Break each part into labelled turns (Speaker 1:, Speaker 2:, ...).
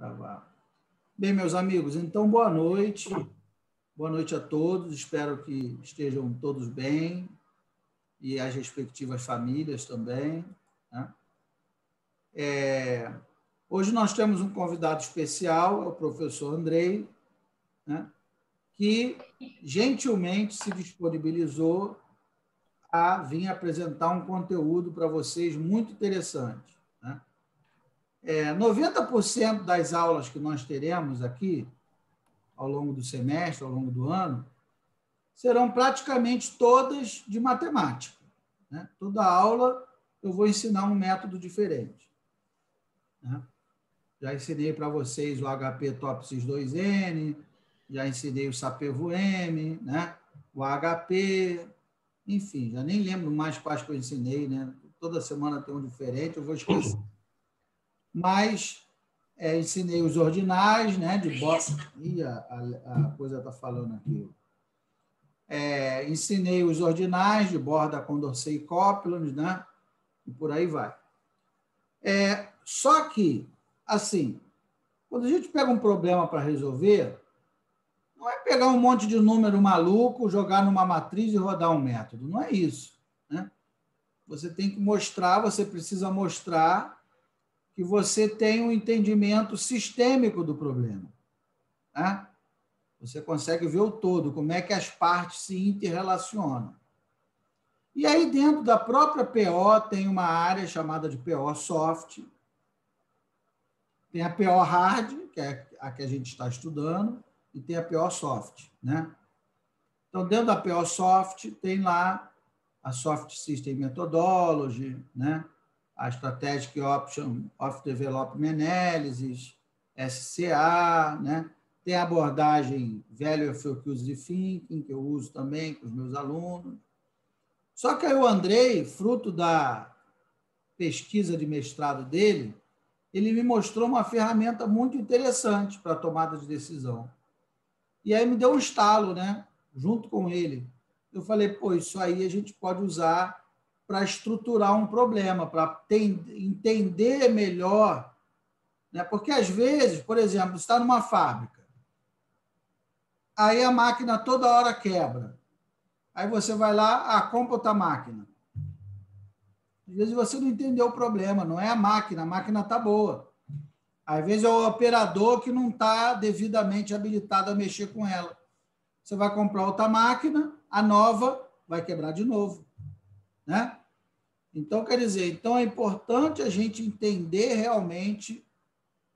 Speaker 1: Gravar. Bem, meus amigos, então boa noite. Boa noite a todos. Espero que estejam todos bem e as respectivas famílias também, né? Hoje nós temos um convidado especial, é o professor Andrei, né? Que gentilmente se disponibilizou a vir apresentar um conteúdo para vocês muito interessante, né? 90% das aulas que nós teremos aqui, ao longo do semestre, ao longo do ano, serão praticamente todas de matemática, né? Toda aula eu vou ensinar um método diferente, né? Já ensinei para vocês o HP TOPSIS 2N, já ensinei o SAPEVO-M, né? O HP, enfim, já nem lembro mais quais que eu ensinei, né? Toda semana tem um diferente, eu vou esquecer. Mas ensinei os ordinais, né? De Ih, a coisa está falando aqui. Ensinei os ordinais de Borda, Condorcet e Copeland, né? E por aí vai. Só que, assim, quando a gente pega um problema para resolver, não é pegar um monte de número maluco, jogar numa matriz e rodar um método. Não é isso, né? Você tem que mostrar, você precisa mostrar que você tem um entendimento sistêmico do problema, né? Você consegue ver o todo, como é que as partes se interrelacionam. E aí, dentro da própria PO, tem uma área chamada de PO Soft, tem a PO Hard, que é a que a gente está estudando, e tem a PO Soft, né? Então, dentro da PO Soft, tem lá a Soft System Methodology, né? A Strategic Option of Development Analysis, SCA, né? Tem a abordagem Value Focused Thinking, que eu uso também com os meus alunos. Só que aí o Andrei, fruto da pesquisa de mestrado dele, ele me mostrou uma ferramenta muito interessante para a tomada de decisão. E aí me deu um estalo, né? Junto com ele. Eu falei, pô, isso aí a gente pode usar para estruturar um problema, para entender melhor, né? Porque, às vezes, por exemplo, você está numa fábrica, aí a máquina toda hora quebra. Aí você vai lá, compra outra máquina. Às vezes você não entendeu o problema, não é a máquina está boa. Às vezes é o operador que não está devidamente habilitado a mexer com ela. Você vai comprar outra máquina, a nova vai quebrar de novo, né? Então, quer dizer, então é importante a gente entender realmente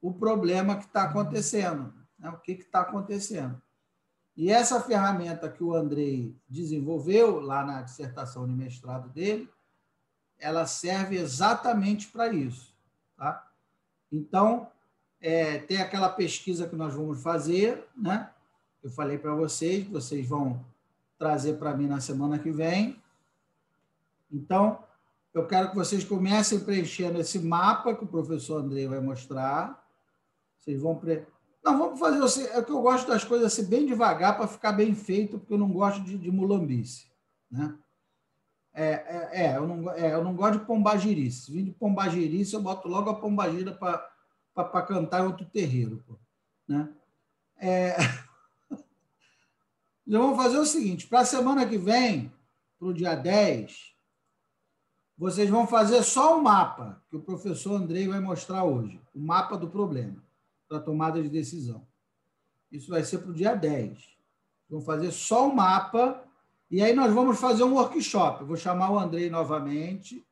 Speaker 1: o problema que está acontecendo, né? O que está acontecendo. E essa ferramenta que o Andrei desenvolveu lá na dissertação de mestrado dele, ela serve exatamente para isso, tá? Então, tem aquela pesquisa que nós vamos fazer, né? Eu falei para vocês, que vocês vão trazer para mim na semana que vem. Então, eu quero que vocês comecem preenchendo esse mapa que o professor Andrei vai mostrar. Vocês vão... Não, vamos fazer... É que eu gosto das coisas assim, bem devagar, para ficar bem feito, porque eu não gosto de mulambice, né? Eu não gosto de pombagirice. Se vir de pombagirice, eu boto logo a pombagira para cantar em outro terreiro, pô, né? Nós vamos fazer o seguinte, para a semana que vem, para o dia 10, vocês vão fazer só o mapa que o professor Andrei vai mostrar hoje, o mapa do problema, para tomada de decisão. Isso vai ser para o dia 10. Vamos fazer só o mapa, e aí nós vamos fazer um workshop. Eu vou chamar o Andrei novamente.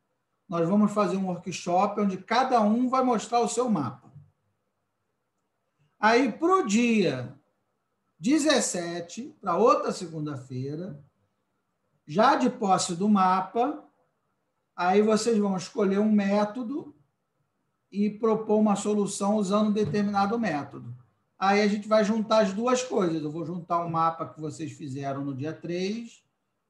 Speaker 1: Nós vamos fazer um workshop onde cada um vai mostrar o seu mapa. Aí, para o dia 17, para outra segunda-feira, já de posse do mapa, aí vocês vão escolher um método e propor uma solução usando um determinado método. Aí a gente vai juntar as duas coisas. Eu vou juntar o mapa que vocês fizeram no dia 3,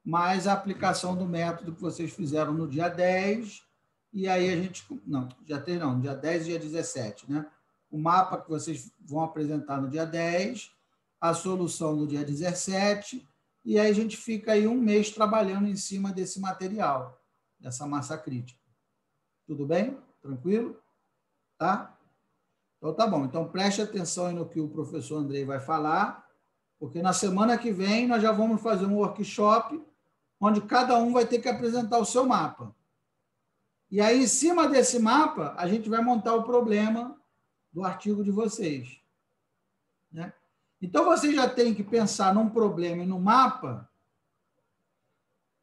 Speaker 1: mais a aplicação do método que vocês fizeram no dia 10, e aí a gente... Não, dia 3 não, dia 10 e dia 17, né? O mapa que vocês vão apresentar no dia 10, a solução no dia 17, e aí a gente fica aí um mês trabalhando em cima desse material, dessa massa crítica. Tudo bem? Tranquilo? Tá? Então, tá bom. Então, preste atenção aí no que o professor Andrei vai falar, porque na semana que vem nós já vamos fazer um workshop onde cada um vai ter que apresentar o seu mapa. E aí, em cima desse mapa, a gente vai montar o problema do artigo de vocês. Né? Então, vocês já têm que pensar num problema e no mapa,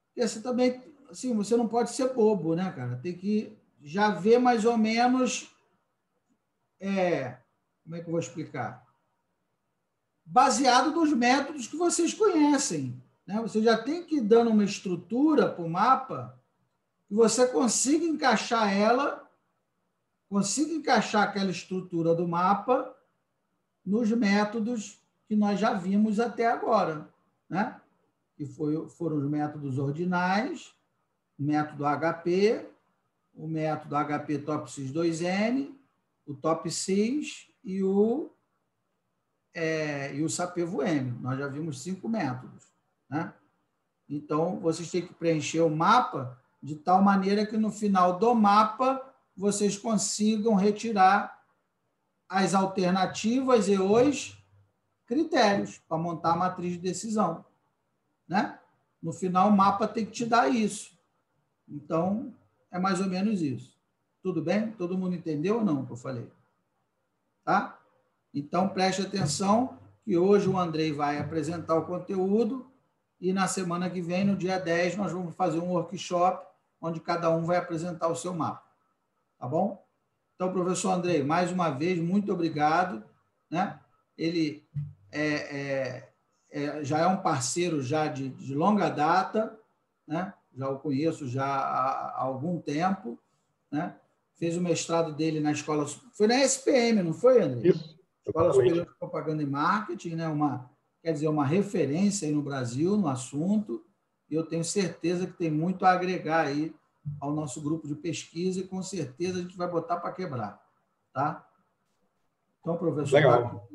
Speaker 1: porque você também, assim, você não pode ser bobo, né, cara? Tem que já ver mais ou menos, como é que eu vou explicar? Baseado nos métodos que vocês conhecem. Né? Você já tem que ir dando uma estrutura para o mapa que você consiga encaixar aquela estrutura do mapa nos métodos que nós já vimos até agora, né? Que foram os métodos ordinais, o método HP, o método HP TOPSIS 2N, o TOPSIS e o SAPEVO-M. Nós já vimos 5 métodos, né? Então, vocês têm que preencher o mapa de tal maneira que no final do mapa vocês consigam retirar as alternativas e os critérios para montar a matriz de decisão, né? No final, o mapa tem que te dar isso. Então, é mais ou menos isso. Tudo bem? Todo mundo entendeu ou não o que eu falei? Tá? Então, preste atenção que hoje o Andrei vai apresentar o conteúdo e na semana que vem, no dia 10, nós vamos fazer um workshop onde cada um vai apresentar o seu mapa. Tá bom? Então, professor Andrei, mais uma vez, muito obrigado. Né? Ele já é um parceiro já de longa data, né? Já o conheço já há algum tempo. Né? Fez o mestrado dele na escola... Foi na SPM, não foi, Andrei?
Speaker 2: Isso.
Speaker 1: Escola Superior de Propaganda e Marketing, né? Quer dizer, uma referência aí no Brasil, no assunto, e eu tenho certeza que tem muito a agregar aí ao nosso grupo de pesquisa e com certeza a gente vai botar para quebrar, tá? Então, professor...
Speaker 2: Legal.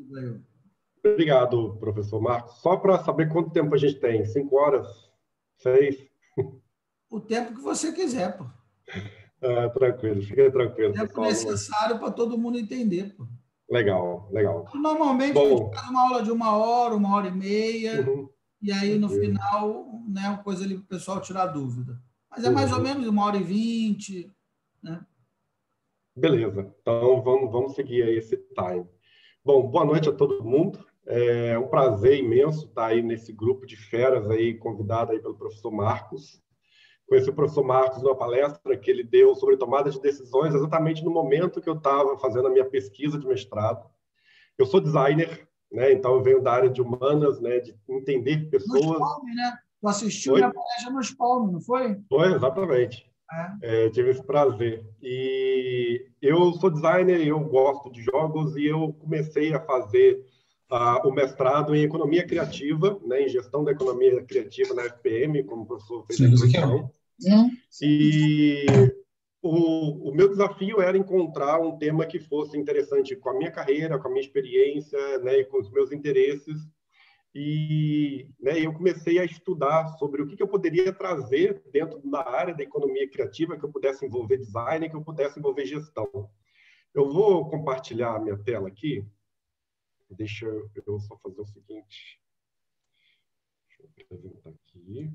Speaker 2: Obrigado, professor Marcos. Só para saber quanto tempo a gente tem, 5 horas? 6?
Speaker 1: O tempo que você quiser, pô.
Speaker 2: Tranquilo, fica tranquilo.
Speaker 1: O tempo necessário para todo mundo entender, pô.
Speaker 2: Legal, legal.
Speaker 1: Normalmente, a gente faz uma aula de 1 hora e meia, e aí, no final, né, uma coisa ali para o pessoal tirar dúvida. Mas é mais ou menos 1h20, né?
Speaker 2: Beleza. Então, vamos seguir aí esse time. Bom, boa noite a todo mundo. É um prazer imenso estar aí nesse grupo de feras aí, convidado aí pelo professor Marcos. Conheci o professor Marcos numa palestra que ele deu sobre tomada de decisões exatamente no momento que eu estava fazendo a minha pesquisa de mestrado. Eu sou designer, né? Então eu venho da área de humanas, né? De entender pessoas.
Speaker 1: No SPALM, né? Tu assistiu minha palestra no SPALM, não foi?
Speaker 2: Foi, exatamente. Tive esse prazer. E eu sou designer, eu gosto de jogos e eu comecei a fazer o mestrado em economia criativa, né, em gestão da economia criativa na FPM, como o professor fez a introdução. E o meu desafio era encontrar um tema que fosse interessante com a minha carreira, com a minha experiência, né, e com os meus interesses. E né, eu comecei a estudar sobre o que eu poderia trazer dentro da área da economia criativa, que eu pudesse envolver design, que eu pudesse envolver gestão. Eu vou compartilhar a minha tela aqui. Deixa eu só fazer o seguinte. Deixa eu apresentar aqui.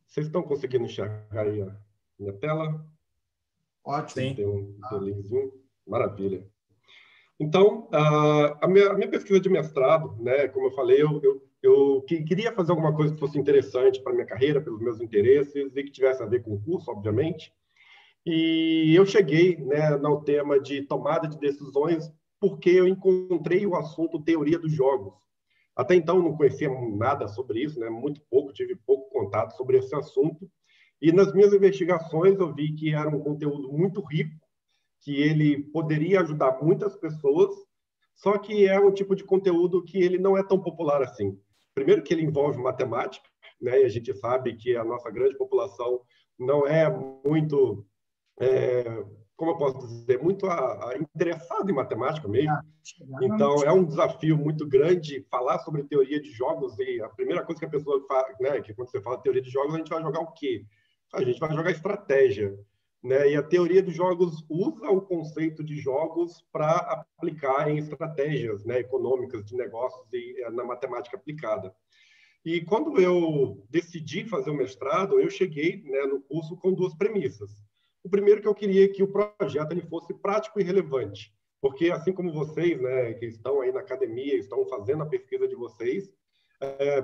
Speaker 2: Vocês estão conseguindo enxergar aí a minha tela?
Speaker 1: Ótimo.
Speaker 2: Tem um delayzinho. Maravilha. Então, a minha pesquisa de mestrado, né, como eu falei, eu queria fazer alguma coisa que fosse interessante para a minha carreira, pelos meus interesses, e que tivesse a ver com o curso, obviamente. E eu cheguei, né, no tema de tomada de decisões porque eu encontrei o assunto teoria dos jogos. Até então, não conhecia nada sobre isso, né, muito pouco, tive pouco contato sobre esse assunto. E nas minhas investigações eu vi que era um conteúdo muito rico, que ele poderia ajudar muitas pessoas, só que é um tipo de conteúdo que ele não é tão popular assim. Primeiro que ele envolve matemática, né? E a gente sabe que a nossa grande população não é muito como eu posso dizer, muito interessado em matemática mesmo. Então, é um desafio muito grande falar sobre teoria de jogos. E a primeira coisa que a pessoa faz, né, que quando você fala teoria de jogos, a gente vai jogar o quê? A gente vai jogar estratégia. Né? E a teoria de jogos usa o conceito de jogos para aplicar em estratégias, né, econômicas, de negócios e na matemática aplicada. E quando eu decidi fazer o mestrado, eu cheguei, né, no curso com duas premissas. O primeiro que eu queria que o projeto ele fosse prático e relevante, porque assim como vocês, né, que estão aí na academia, estão fazendo a pesquisa de vocês,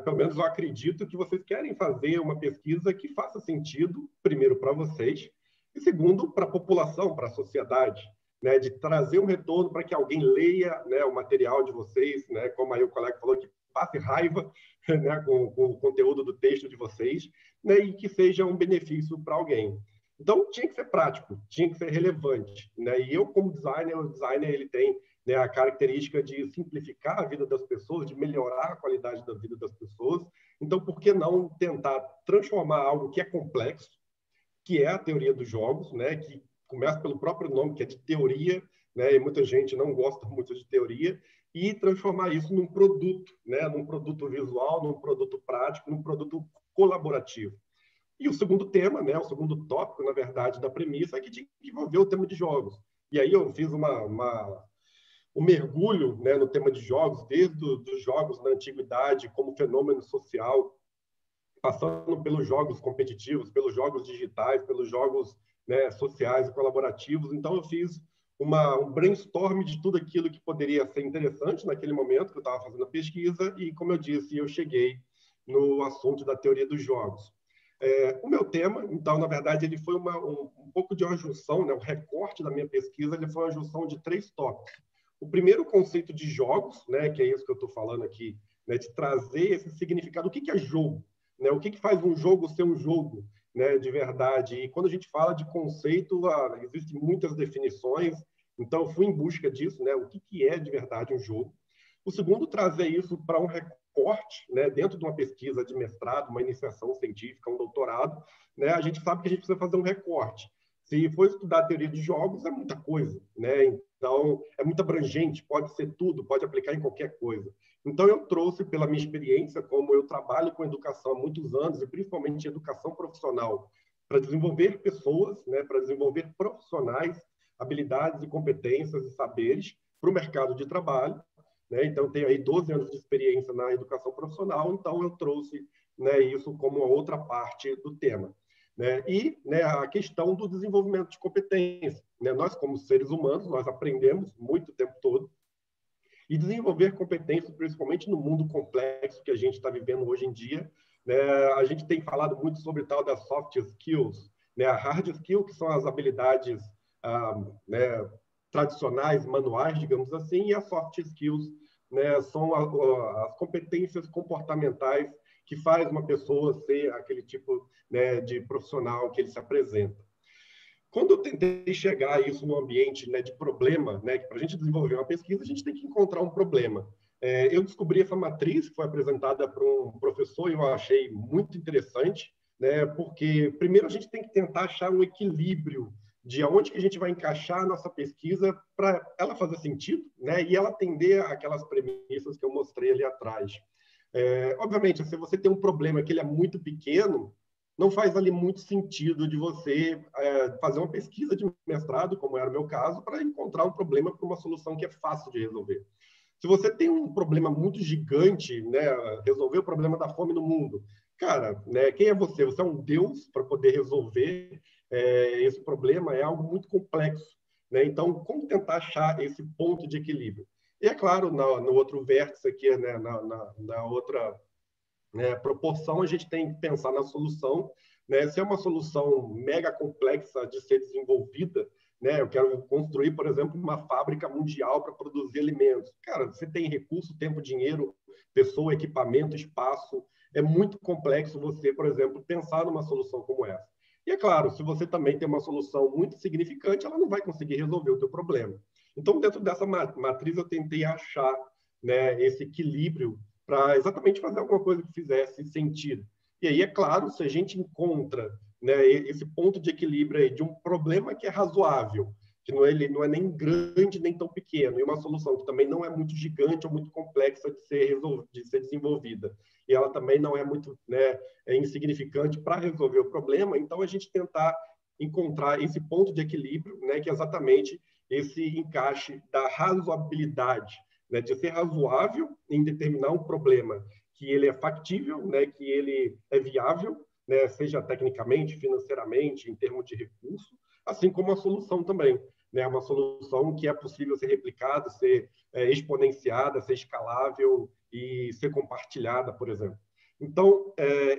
Speaker 2: pelo menos eu acredito que vocês querem fazer uma pesquisa que faça sentido, primeiro para vocês, e segundo para a população, para a sociedade, né, de trazer um retorno para que alguém leia, né, o material de vocês, né, como aí o colega falou, que passe raiva, né, com o conteúdo do texto de vocês, né, e que seja um benefício para alguém. Então, tinha que ser prático, tinha que ser relevante. Né? E eu, como designer, o designer ele tem, né, a característica de simplificar a vida das pessoas, de melhorar a qualidade da vida das pessoas. Então, por que não tentar transformar algo que é complexo, que é a teoria dos jogos, né, que começa pelo próprio nome, que é de teoria, né, e muita gente não gosta muito de teoria, e transformar isso num produto, né, num produto visual, num produto prático, num produto colaborativo. E o segundo tema, né, o segundo tópico, na verdade, da premissa é que tinha que envolver o tema de jogos. E aí eu fiz um mergulho, né, no tema de jogos, desde os jogos na antiguidade como fenômeno social, passando pelos jogos competitivos, pelos jogos digitais, pelos jogos, né, sociais e colaborativos. Então, eu fiz um brainstorm de tudo aquilo que poderia ser interessante naquele momento que eu estava fazendo a pesquisa e, como eu disse, eu cheguei no assunto da teoria dos jogos. O meu tema, então, na verdade, ele foi um pouco de uma junção, né, o recorte da minha pesquisa, ele foi uma junção de 3 tópicos. O primeiro, o conceito de jogos, né, que é isso que eu estou falando aqui, né, de trazer esse significado. O que é jogo? Né? O que faz um jogo ser um jogo, né, de verdade? E quando a gente fala de conceito, existem muitas definições, então eu fui em busca disso, né, o que é de verdade um jogo. O segundo, trazer isso para um recorte, né, dentro de uma pesquisa de mestrado, uma iniciação científica, um doutorado, né, a gente sabe que a gente precisa fazer um recorte. Se for estudar a teoria de jogos, é muita coisa, né? Então, é muito abrangente, pode ser tudo, pode aplicar em qualquer coisa. Então, eu trouxe, pela minha experiência, como eu trabalho com educação há muitos anos, e principalmente educação profissional, para desenvolver pessoas, né, para desenvolver profissionais, habilidades e competências e saberes para o mercado de trabalho. Né? Então, tenho aí 12 anos de experiência na educação profissional, então eu trouxe, né, isso como uma outra parte do tema. Né? E, né, a questão do desenvolvimento de competência. Né? Nós, como seres humanos, nós aprendemos muito o tempo todo, e desenvolver competências, principalmente no mundo complexo que a gente está vivendo hoje em dia. Né? A gente tem falado muito sobre tal das soft skills, né? A hard skill, que são as habilidades né, tradicionais, manuais, digamos assim, e as soft skills, né, são as competências comportamentais que faz uma pessoa ser aquele tipo, né, de profissional que ele se apresenta. Quando eu tentei chegar a isso no ambiente, né, de problema, né, que para a gente desenvolver uma pesquisa, a gente tem que encontrar um problema. Eu descobri essa matriz que foi apresentada por um professor e eu achei muito interessante, né, porque, primeiro, a gente tem que tentar achar um equilíbrio de aonde que a gente vai encaixar a nossa pesquisa para ela fazer sentido, né, e ela atender aquelas premissas que eu mostrei ali atrás. Obviamente, se você tem um problema que ele é muito pequeno, não faz ali muito sentido de você fazer uma pesquisa de mestrado, como era o meu caso, para encontrar um problema para uma solução que é fácil de resolver. Se você tem um problema muito gigante, né, resolver o problema da fome no mundo, cara, né, quem é você? Você é um deus para poder resolver esse problema? É algo muito complexo. Né? Então, como tentar achar esse ponto de equilíbrio? E, é claro, no outro vértice aqui, né, na outra, né, proporção, a gente tem que pensar na solução. Né? Se é uma solução mega complexa de ser desenvolvida, né, eu quero construir, por exemplo, uma fábrica mundial para produzir alimentos. Cara, você tem recurso, tempo, dinheiro, pessoa, equipamento, espaço. É muito complexo você, por exemplo, pensar numa solução como essa. E, é claro, se você também tem uma solução muito significante, ela não vai conseguir resolver o teu problema. Então, dentro dessa matriz, eu tentei achar, né, esse equilíbrio para exatamente fazer alguma coisa que fizesse sentido. E aí, é claro, se a gente encontra, né, esse ponto de equilíbrio aí de um problema que é razoável, que ele não é nem grande nem tão pequeno, e uma solução que também não é muito gigante ou muito complexa de ser desenvolvida. E ela também não é muito, né, insignificante para resolver o problema. Então, a gente tentar encontrar esse ponto de equilíbrio, né, que é exatamente esse encaixe da razoabilidade, né, de ser razoável em determinar um problema que ele é factível, né, que ele é viável, né, seja tecnicamente, financeiramente, em termos de recurso, assim como a solução também, né, uma solução que é possível ser replicada, ser exponenciada, ser escalável e ser compartilhada, por exemplo. Então,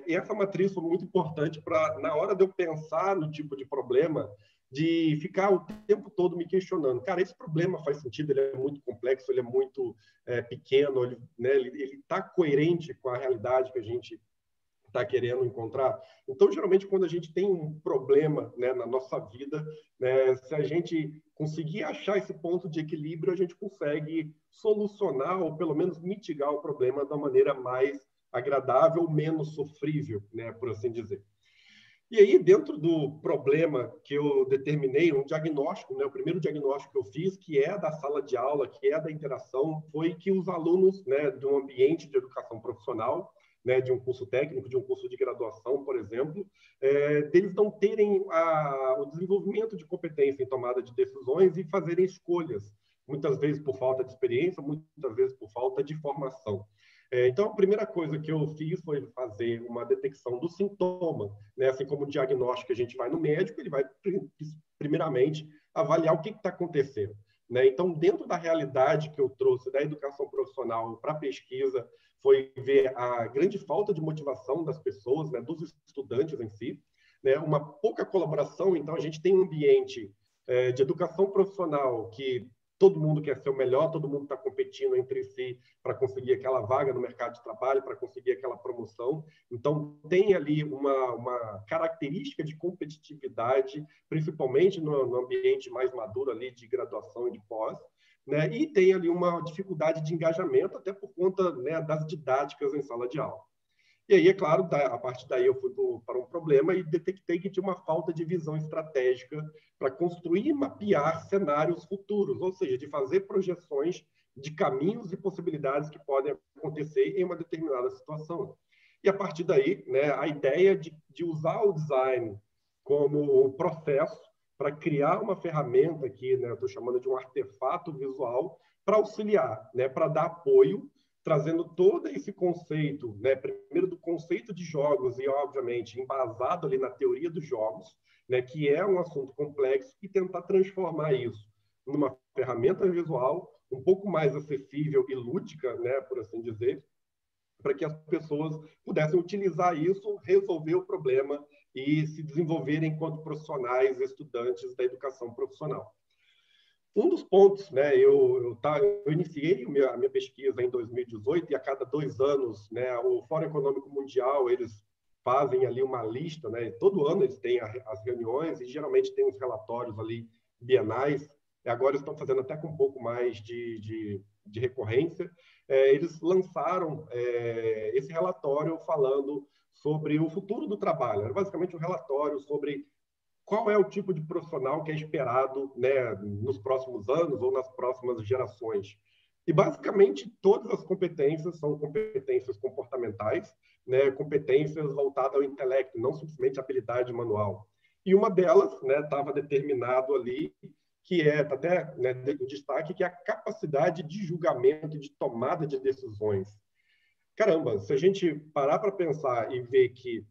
Speaker 2: essa matriz foi muito importante para, na hora de eu pensar no tipo de problema, de ficar o tempo todo me questionando. Cara, esse problema faz sentido? Ele é muito complexo, ele é muito pequeno, ele está coerente com a realidade que a gente está querendo encontrar. Então, geralmente, quando a gente tem um problema, né, na nossa vida, né, se a gente conseguir achar esse ponto de equilíbrio, a gente consegue solucionar ou, pelo menos, mitigar o problema da maneira mais agradável, menos sofrível, né, por assim dizer. E aí, dentro do problema que eu determinei, um diagnóstico, né, o primeiro diagnóstico que eu fiz, que é da sala de aula, que é da interação, foi que os alunos, né, de um ambiente de educação profissional, né, de um curso técnico, de um curso de graduação, por exemplo, deles não terem o desenvolvimento de competência em tomada de decisões e fazerem escolhas, muitas vezes por falta de experiência, muitas vezes por falta de formação. Então, a primeira coisa que eu fiz foi fazer uma detecção do sintoma, né? Assim como o diagnóstico, a gente vai no médico, ele vai, primeiramente, avaliar o que está acontecendo, né? Então, dentro da realidade que eu trouxe da educação profissional para a pesquisa, foi ver a grande falta de motivação das pessoas, né? Dos estudantes em si, né? Uma pouca colaboração. Então, a gente tem um ambiente de educação profissional que todo mundo quer ser o melhor, todo mundo está competindo entre si para conseguir aquela vaga no mercado de trabalho, para conseguir aquela promoção. Então, tem ali uma característica de competitividade, principalmente no ambiente mais maduro ali de graduação e de pós, né? E tem ali uma dificuldade de engajamento, até por conta, né, das didáticas em sala de aula. E aí, é claro, a partir daí eu fui para um problema e detectei que tinha uma falta de visão estratégica para construir e mapear cenários futuros, ou seja, de fazer projeções de caminhos e possibilidades que podem acontecer em uma determinada situação. E a partir daí, né, a ideia de usar o design como um processo para criar uma ferramenta aqui, né, eu estou chamando de um artefato visual, para auxiliar, né, para dar apoio, trazendo todo esse conceito, né, primeiro do conceito de jogos e, obviamente, embasado ali na teoria dos jogos, né, que é um assunto complexo, e tentar transformar isso numa ferramenta visual um pouco mais acessível e lúdica, né, por assim dizer, para que as pessoas pudessem utilizar isso, resolver o problema e se desenvolverem enquanto profissionais, estudantes da educação profissional. Um dos pontos, né, eu iniciei a minha pesquisa em 2018 e a cada 2 anos, né, o Fórum Econômico Mundial, eles fazem ali uma lista, né, todo ano eles têm as reuniões e geralmente tem os relatórios ali bienais, e agora estão fazendo até com um pouco mais de recorrência. Eles lançaram esse relatório falando sobre o futuro do trabalho. Era basicamente um relatório sobre qual é o tipo de profissional que é esperado, né, nos próximos anos ou nas próximas gerações. E, basicamente, todas as competências são competências comportamentais, né, competências voltadas ao intelecto, não simplesmente habilidade manual. E uma delas, né, estava determinado ali, que está até, né, em destaque, que é a capacidade de julgamento e de tomada de decisões. Caramba, se a gente parar para pensar e ver que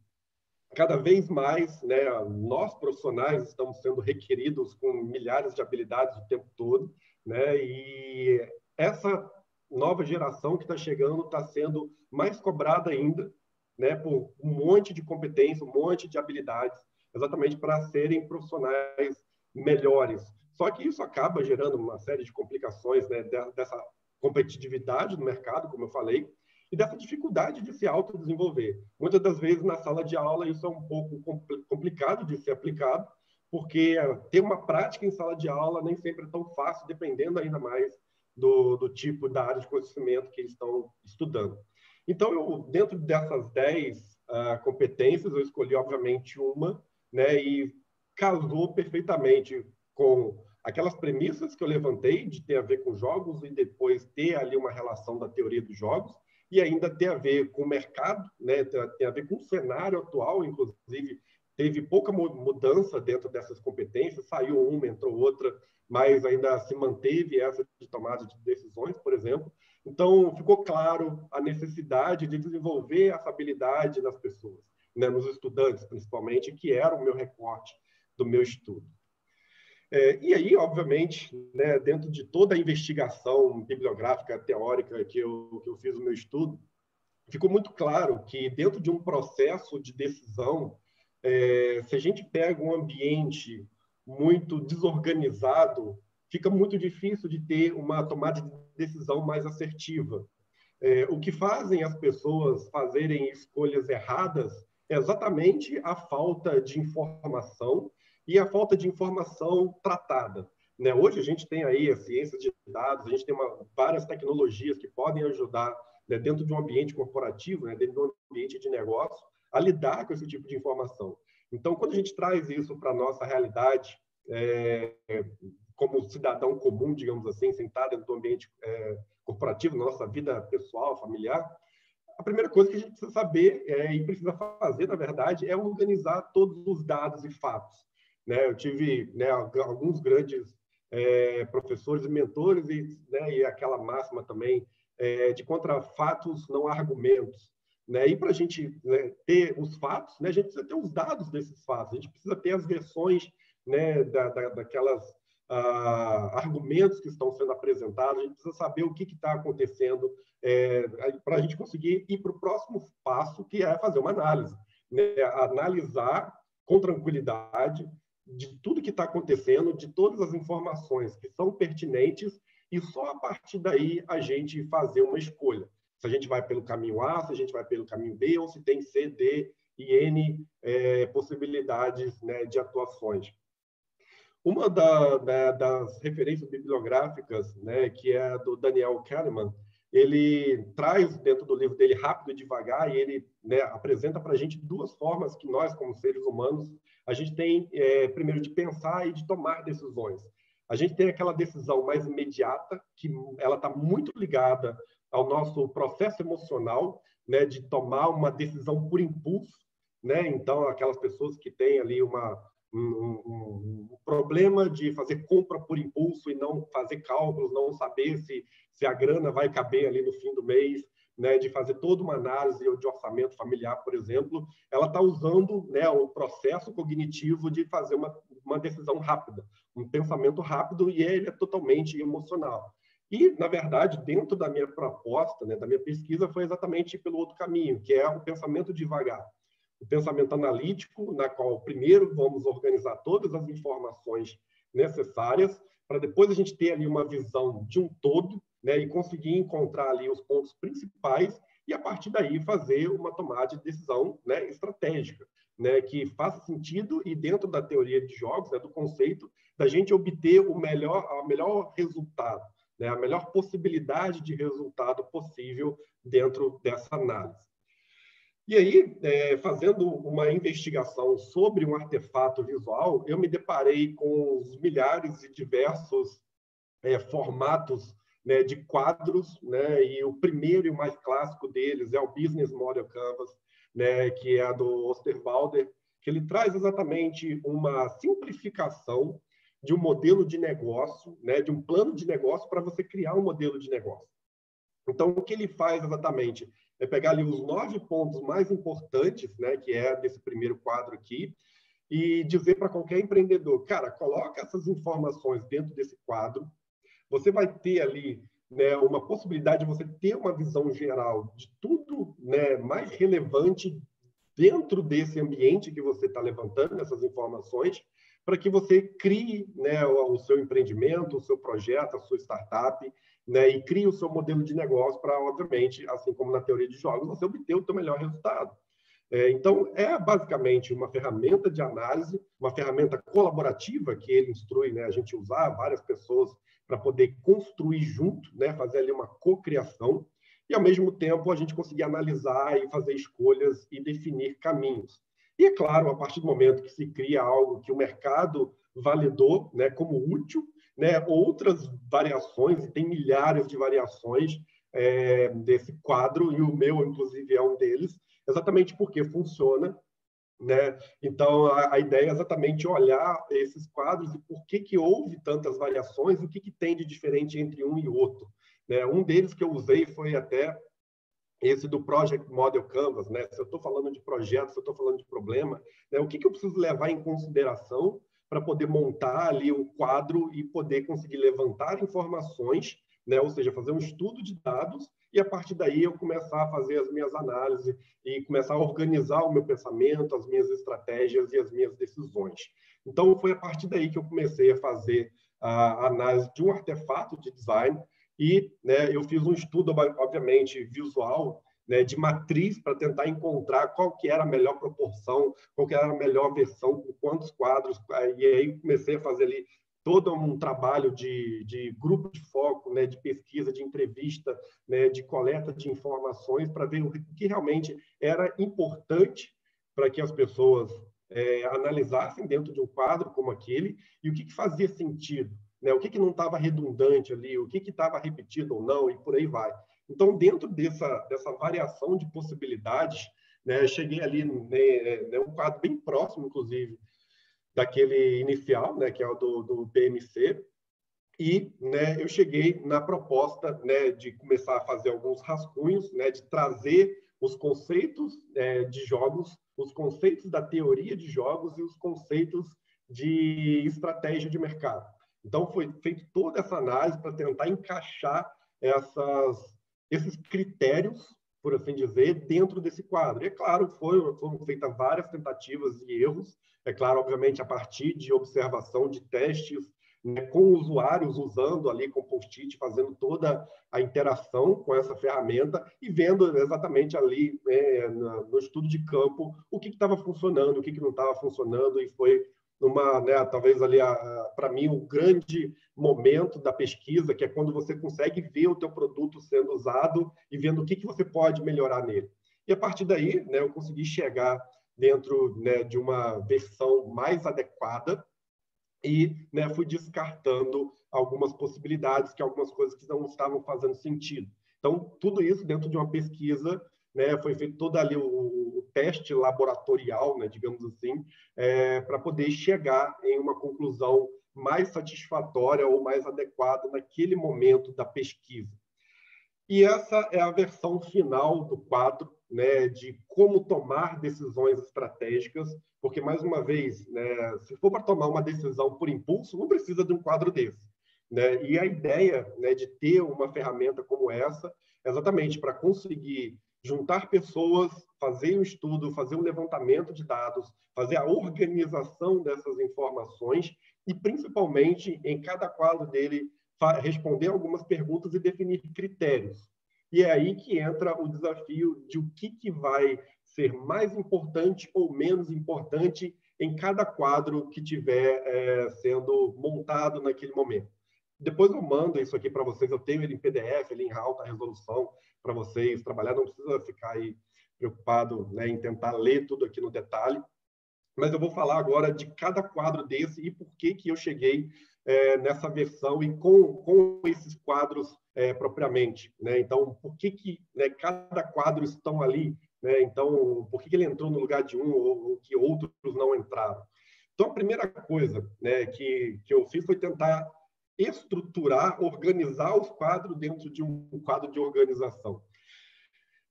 Speaker 2: cada vez mais, né, nós profissionais estamos sendo requeridos com milhares de habilidades o tempo todo, né, e essa nova geração que está chegando está sendo mais cobrada ainda, né, por um monte de competência, um monte de habilidades, exatamente para serem profissionais melhores. Só que isso acaba gerando uma série de complicações, né, dessa competitividade no mercado, como eu falei, e dessa dificuldade de se autodesenvolver. Muitas das vezes, na sala de aula, isso é um pouco complicado de ser aplicado, porque ter uma prática em sala de aula nem sempre é tão fácil, dependendo ainda mais do tipo da área de conhecimento que eles estão estudando. Então, dentro dessas 10 competências, eu escolhi, obviamente, uma, né, e casou perfeitamente com aquelas premissas que eu levantei de ter a ver com jogos e depois ter ali uma relação da teoria dos jogos e ainda ter a ver com o mercado, né? Tem a ver com o cenário atual, inclusive teve pouca mudança dentro dessas competências, saiu uma, entrou outra, mas ainda se manteve essa de tomada de decisões, por exemplo. Então, ficou claro a necessidade de desenvolver essa habilidade nas pessoas, né? Nos estudantes, principalmente, que era o meu recorte do meu estudo. E aí, obviamente, né, dentro de toda a investigação bibliográfica, teórica que eu fiz no meu estudo, ficou muito claro que dentro de um processo de decisão, se a gente pega um ambiente muito desorganizado, fica muito difícil de ter uma tomada de decisão mais assertiva. O que fazem as pessoas fazerem escolhas erradas é exatamente a falta de informação e a falta de informação tratada, né? Hoje a gente tem aí a ciência de dados, a gente tem várias tecnologias que podem ajudar, né, dentro de um ambiente corporativo, né, dentro de um ambiente de negócio, a lidar com esse tipo de informação. Então, quando a gente traz isso para a nossa realidade, como cidadão comum, digamos assim, sentado dentro do ambiente corporativo, na nossa vida pessoal, familiar, a primeira coisa que a gente precisa saber e precisa fazer, na verdade, é organizar todos os dados e fatos, né? Eu tive, né, alguns grandes professores e mentores e aquela máxima também de contra fatos não há argumentos, né? E para a gente, né, ter os fatos, né, a gente precisa ter os dados desses fatos, a gente precisa ter as versões, né, daquelas argumentos que estão sendo apresentados, a gente precisa saber o que está acontecendo para a gente conseguir ir para o próximo passo, que é fazer uma análise, né? Analisar com tranquilidade de tudo que está acontecendo, de todas as informações que são pertinentes, e só a partir daí a gente fazer uma escolha. Se a gente vai pelo caminho A, se a gente vai pelo caminho B, ou se tem C, D e N possibilidades, né, de atuações. Uma das referências bibliográficas, né, que é do Daniel Kahneman, ele traz dentro do livro dele Rápido e Devagar, e ele, né, apresenta para a gente duas formas que nós, como seres humanos, a gente tem, primeiro, de pensar e de tomar decisões. A gente tem aquela decisão mais imediata, que ela está muito ligada ao nosso processo emocional, né, de tomar uma decisão por impulso, né? Então, aquelas pessoas que têm ali um problema de fazer compra por impulso e não fazer cálculos, não saber se a grana vai caber ali no fim do mês, né, de fazer toda uma análise de orçamento familiar, por exemplo, ela está usando, né, o processo cognitivo de fazer uma decisão rápida, um pensamento rápido, e ele é totalmente emocional. E, na verdade, dentro da minha proposta, né, da minha pesquisa, foi exatamente pelo outro caminho, que é o pensamento devagar. O pensamento analítico, na qual primeiro vamos organizar todas as informações necessárias, para depois a gente ter ali uma visão de um todo, né, e conseguir encontrar ali os pontos principais e, a partir daí, fazer uma tomada de decisão, né, estratégica, né, que faça sentido e dentro da teoria de jogos, né, do conceito da gente obter o melhor resultado, né, a melhor possibilidade de resultado possível dentro dessa análise. E aí, fazendo uma investigação sobre um artefato visual, eu me deparei com os milhares e diversos formatos, né, de quadros, né, e o primeiro e o mais clássico deles é o Business Model Canvas, né, que é do Osterwalder, que ele traz exatamente uma simplificação de um modelo de negócio, né, de um plano de negócio para você criar um modelo de negócio. Então, o que ele faz exatamente é pegar ali os 9 pontos mais importantes, né, que é desse primeiro quadro aqui, e dizer para qualquer empreendedor, cara, coloca essas informações dentro desse quadro, você vai ter ali, né, uma possibilidade de você ter uma visão geral de tudo, né, mais relevante dentro desse ambiente que você está levantando essas informações, para que você crie, né, o seu empreendimento, o seu projeto, a sua startup, né, e crie o seu modelo de negócio para, obviamente, assim como na teoria de jogos, você obter o seu melhor resultado. Então, é basicamente uma ferramenta de análise, uma ferramenta colaborativa que ele instrui, né, a gente usar várias pessoas para poder construir junto, né, fazer ali uma cocriação, e, ao mesmo tempo, a gente conseguir analisar e fazer escolhas e definir caminhos. E, é claro, a partir do momento que se cria algo que o mercado validou, né, como útil, né, outras variações, e tem milhares de variações desse quadro, e o meu, inclusive, é um deles, exatamente porque funciona, né? Então, a ideia é exatamente olhar esses quadros e por que houve tantas variações, o que tem de diferente entre um e outro, né? Um deles que eu usei foi até esse do Project Model Canvas, né? Se eu estou falando de projeto, se eu estou falando de problema, né? O que eu preciso levar em consideração para poder montar ali o quadro e poder conseguir levantar informações, né? Ou seja, fazer um estudo de dados e a partir daí eu começar a fazer as minhas análises e começar a organizar o meu pensamento, as minhas estratégias e as minhas decisões. Então, foi a partir daí que eu comecei a fazer a análise de um artefato de design e, né, eu fiz um estudo, obviamente, visual, né, de matriz para tentar encontrar qual que era a melhor proporção, qual que era a melhor versão, com quantos quadros. E aí comecei a fazer ali todo um trabalho de grupo de foco, né, de pesquisa, de entrevista, né, de coleta de informações para ver o que realmente era importante para que as pessoas analisassem dentro de um quadro como aquele e o que fazia sentido, né? O que não estava redundante ali, o que estava repetido ou não, e por aí vai. Então, dentro dessa variação de possibilidades, né, eu cheguei ali um quadro bem próximo, inclusive, daquele inicial, né, que é o do PMC, e, né, eu cheguei na proposta, né, de começar a fazer alguns rascunhos, né, de trazer os conceitos de jogos, os conceitos da teoria de jogos e os conceitos de estratégia de mercado. Então, foi feita toda essa análise para tentar encaixar esses critérios, por assim dizer, dentro desse quadro. E, é claro, foram feitas várias tentativas e erros, é claro, obviamente, a partir de observação de testes, né, com usuários usando ali com post-it, fazendo toda a interação com essa ferramenta e vendo exatamente ali no estudo de campo o que estava funcionando, o que não estava funcionando, e foi né, talvez ali, para mim, o grande momento da pesquisa, que é quando você consegue ver o teu produto sendo usado e vendo o que você pode melhorar nele. E a partir daí, né, eu consegui chegar dentro, né, de uma versão mais adequada e, né, fui descartando algumas possibilidades, que algumas coisas que não estavam fazendo sentido. Então, tudo isso dentro de uma pesquisa, né, foi feito todo ali o teste laboratorial, né, digamos assim, para poder chegar em uma conclusão mais satisfatória ou mais adequada naquele momento da pesquisa. E essa é a versão final do quadro, né, de como tomar decisões estratégicas, porque, mais uma vez, né, se for para tomar uma decisão por impulso, não precisa de um quadro desse, né? E a ideia, né, de ter uma ferramenta como essa é exatamente para conseguir juntar pessoas, fazer um estudo, fazer um levantamento de dados, fazer a organização dessas informações e, principalmente, em cada quadro dele, responder algumas perguntas e definir critérios. E é aí que entra o desafio de o que vai ser mais importante ou menos importante em cada quadro que estiver sendo montado naquele momento. Depois eu mando isso aqui para vocês, eu tenho ele em PDF, ele em alta resolução para vocês trabalhar, não precisa ficar aí preocupado, né, em tentar ler tudo aqui no detalhe, mas eu vou falar agora de cada quadro desse e por que eu cheguei nessa versão e com esses quadros propriamente, né? Então, por que né, cada quadro estão ali, né? Então, por que ele entrou no lugar de um ou que outros não entraram? Então, a primeira coisa, né, que eu fiz foi tentar estruturar, organizar os quadros dentro de um quadro de organização.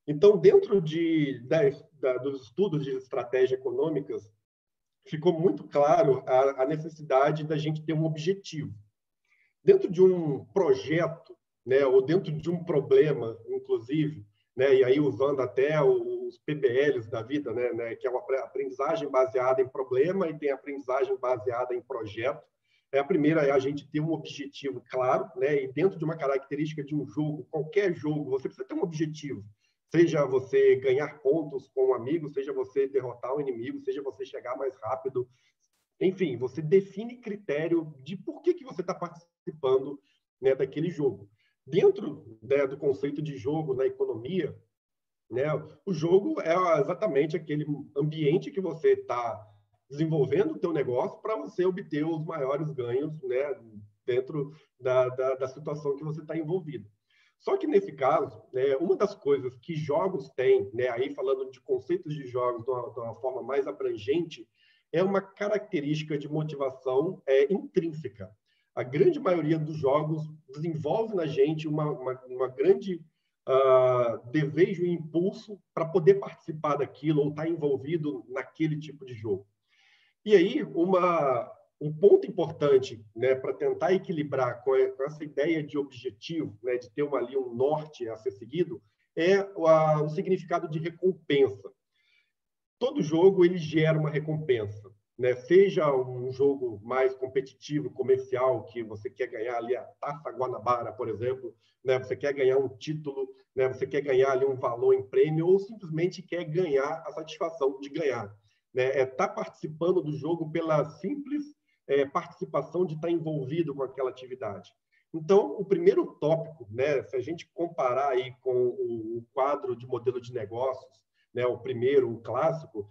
Speaker 2: Então, dentro dos estudos de estratégia econômicas, ficou muito claro a necessidade da gente ter um objetivo. Dentro de um projeto, né, ou dentro de um problema, inclusive, né, e aí usando até os PBLs da vida, né, que é uma aprendizagem baseada em problema e tem aprendizagem baseada em projeto. A primeira é a gente ter um objetivo claro, né, e dentro de uma característica de um jogo, qualquer jogo, você precisa ter um objetivo. Seja você ganhar pontos com um amigo, seja você derrotar o inimigo, seja você chegar mais rápido. Enfim, você define critério de por que você está participando, né, daquele jogo. Dentro, né, do conceito de jogo na economia, né, o jogo é exatamente aquele ambiente que você está desenvolvendo o teu negócio para você obter os maiores ganhos, né, dentro da situação que você está envolvido. Só que, nesse caso, né, uma das coisas que jogos têm, né, aí falando de conceitos de jogos de uma forma mais abrangente, é uma característica de motivação intrínseca. A grande maioria dos jogos desenvolve na gente uma grande desejo e impulso para poder participar daquilo ou estar envolvido naquele tipo de jogo. E aí, um ponto importante, né, para tentar equilibrar com essa ideia de objetivo, né, de ter ali um norte a ser seguido, é o significado de recompensa. Todo jogo ele gera uma recompensa, né? Seja um jogo mais competitivo, comercial, que você quer ganhar ali a Taça Guanabara, por exemplo, né? Você quer ganhar um título, né? Você quer ganhar ali um valor em prêmio ou simplesmente quer ganhar a satisfação de ganhar, né? Tá participando do jogo pela simples participação de estar envolvido com aquela atividade. Então, o primeiro tópico, né? Se a gente comparar aí com o quadro de modelo de negócios, né, o primeiro, o clássico,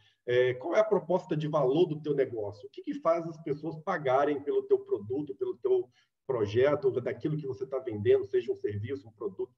Speaker 2: qual é a proposta de valor do teu negócio? O que faz as pessoas pagarem pelo teu produto, pelo teu projeto, daquilo que você está vendendo, seja um serviço, um produto?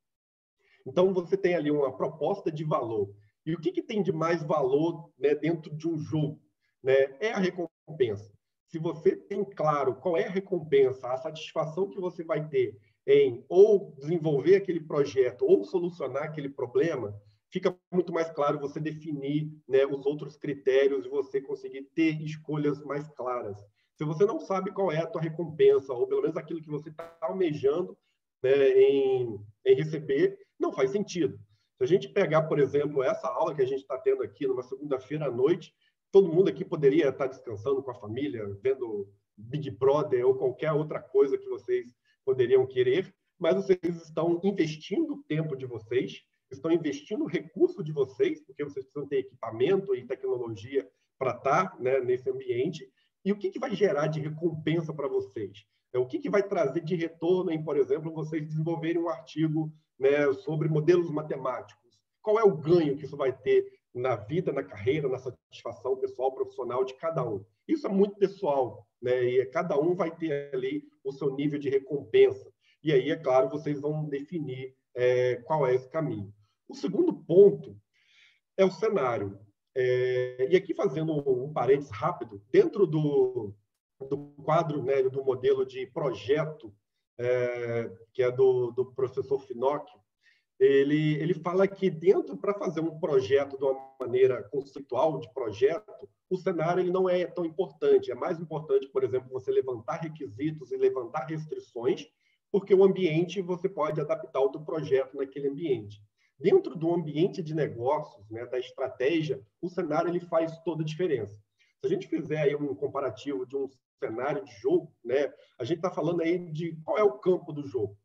Speaker 2: Então, você tem ali uma proposta de valor. E o que tem de mais valor, né, dentro de um jogo? Né? É a recompensa. Se você tem claro qual é a recompensa, a satisfação que você vai ter em ou desenvolver aquele projeto ou solucionar aquele problema, fica muito mais claro você definir, né, os outros critérios e você conseguir ter escolhas mais claras. Se você não sabe qual é a tua recompensa, ou pelo menos aquilo que você está almejando, né, em receber, não faz sentido. Se a gente pegar, por exemplo, essa aula que a gente está tendo aqui numa segunda-feira à noite, todo mundo aqui poderia estar descansando com a família, vendo Big Brother ou qualquer outra coisa que vocês poderiam querer, mas vocês estão investindo o tempo de vocês, estão investindo o recurso de vocês, porque vocês precisam ter equipamento e tecnologia para estar, né, nesse ambiente. E o que vai gerar de recompensa para vocês? O que vai trazer de retorno em, por exemplo, vocês desenvolverem um artigo, né, sobre modelos matemáticos? Qual é o ganho que isso vai ter na vida, na carreira, na satisfação pessoal, profissional de cada um? Isso é muito pessoal, né? E cada um vai ter ali o seu nível de recompensa. E aí, é claro, vocês vão definir qual é esse caminho. O segundo ponto é o cenário. E aqui, fazendo um parênteses rápido, dentro do quadro, né, do modelo de projeto, que é do professor Finocchio, ele fala que dentro, para fazer um projeto de uma maneira conceitual de projeto, o cenário ele não é tão importante. É mais importante, por exemplo, você levantar requisitos e levantar restrições, porque o ambiente você pode adaptar o teu projeto naquele ambiente. Dentro do ambiente de negócios, né, da estratégia, o cenário ele faz toda a diferença. Se a gente fizer aí um comparativo de um cenário de jogo, né, a gente está falando aí de qual é o campo do jogo.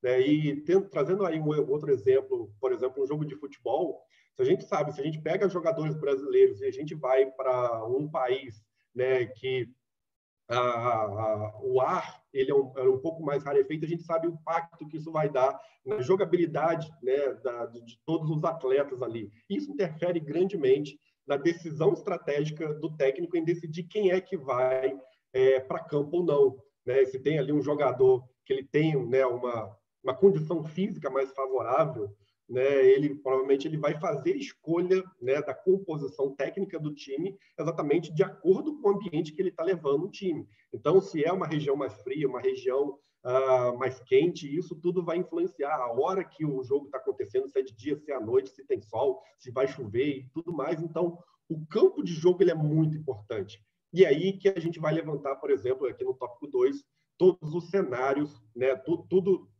Speaker 2: Né? E trazendo aí um outro exemplo, por exemplo, um jogo de futebol, se a gente sabe, se a gente pega jogadores brasileiros e a gente vai para um país, né, que o ar ele é um pouco mais rarefeito, a gente sabe o impacto que isso vai dar na jogabilidade, né, de todos os atletas ali. Isso interfere grandemente na decisão estratégica do técnico em decidir quem é que vai para campo ou não. Né? Se tem ali um jogador que ele tem, né, uma condição física mais favorável, né, ele provavelmente ele vai fazer a escolha, né, da composição técnica do time exatamente de acordo com o ambiente que ele está levando o time. Então, se é uma região mais fria, uma região mais quente, isso tudo vai influenciar a hora que o jogo está acontecendo, se é de dia, se é à noite, se tem sol, se vai chover e tudo mais. Então, o campo de jogo ele é muito importante. E aí que a gente vai levantar, por exemplo, aqui no tópico 2, todos os cenários, né,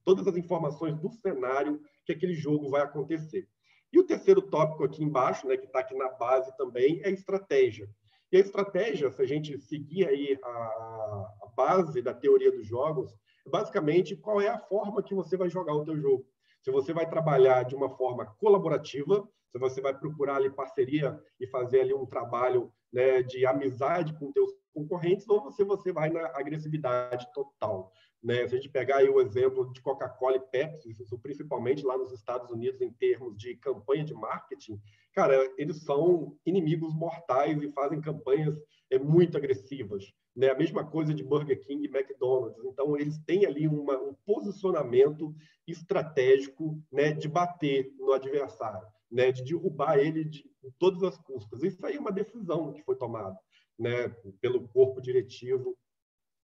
Speaker 2: todas as informações do cenário que aquele jogo vai acontecer. E o terceiro tópico aqui embaixo, né, que está aqui na base também, é estratégia. E a estratégia, se a gente seguir aí a base da teoria dos jogos, basicamente qual é a forma que você vai jogar o teu jogo. Se você vai trabalhar de uma forma colaborativa, se você vai procurar ali parceria e fazer ali um trabalho, né, de amizade com teus concorrentes, ou você vai na agressividade total. Né? Se a gente pegar aí o exemplo de Coca-Cola e Pepsi, isso principalmente lá nos Estados Unidos, em termos de campanha de marketing, cara, eles são inimigos mortais e fazem campanhas muito agressivas. Né? A mesma coisa de Burger King e McDonald's. Então, eles têm ali um posicionamento estratégico, né, de bater no adversário, né, de derrubar ele de todas as custas. Isso aí é uma decisão que foi tomada, né, pelo corpo diretivo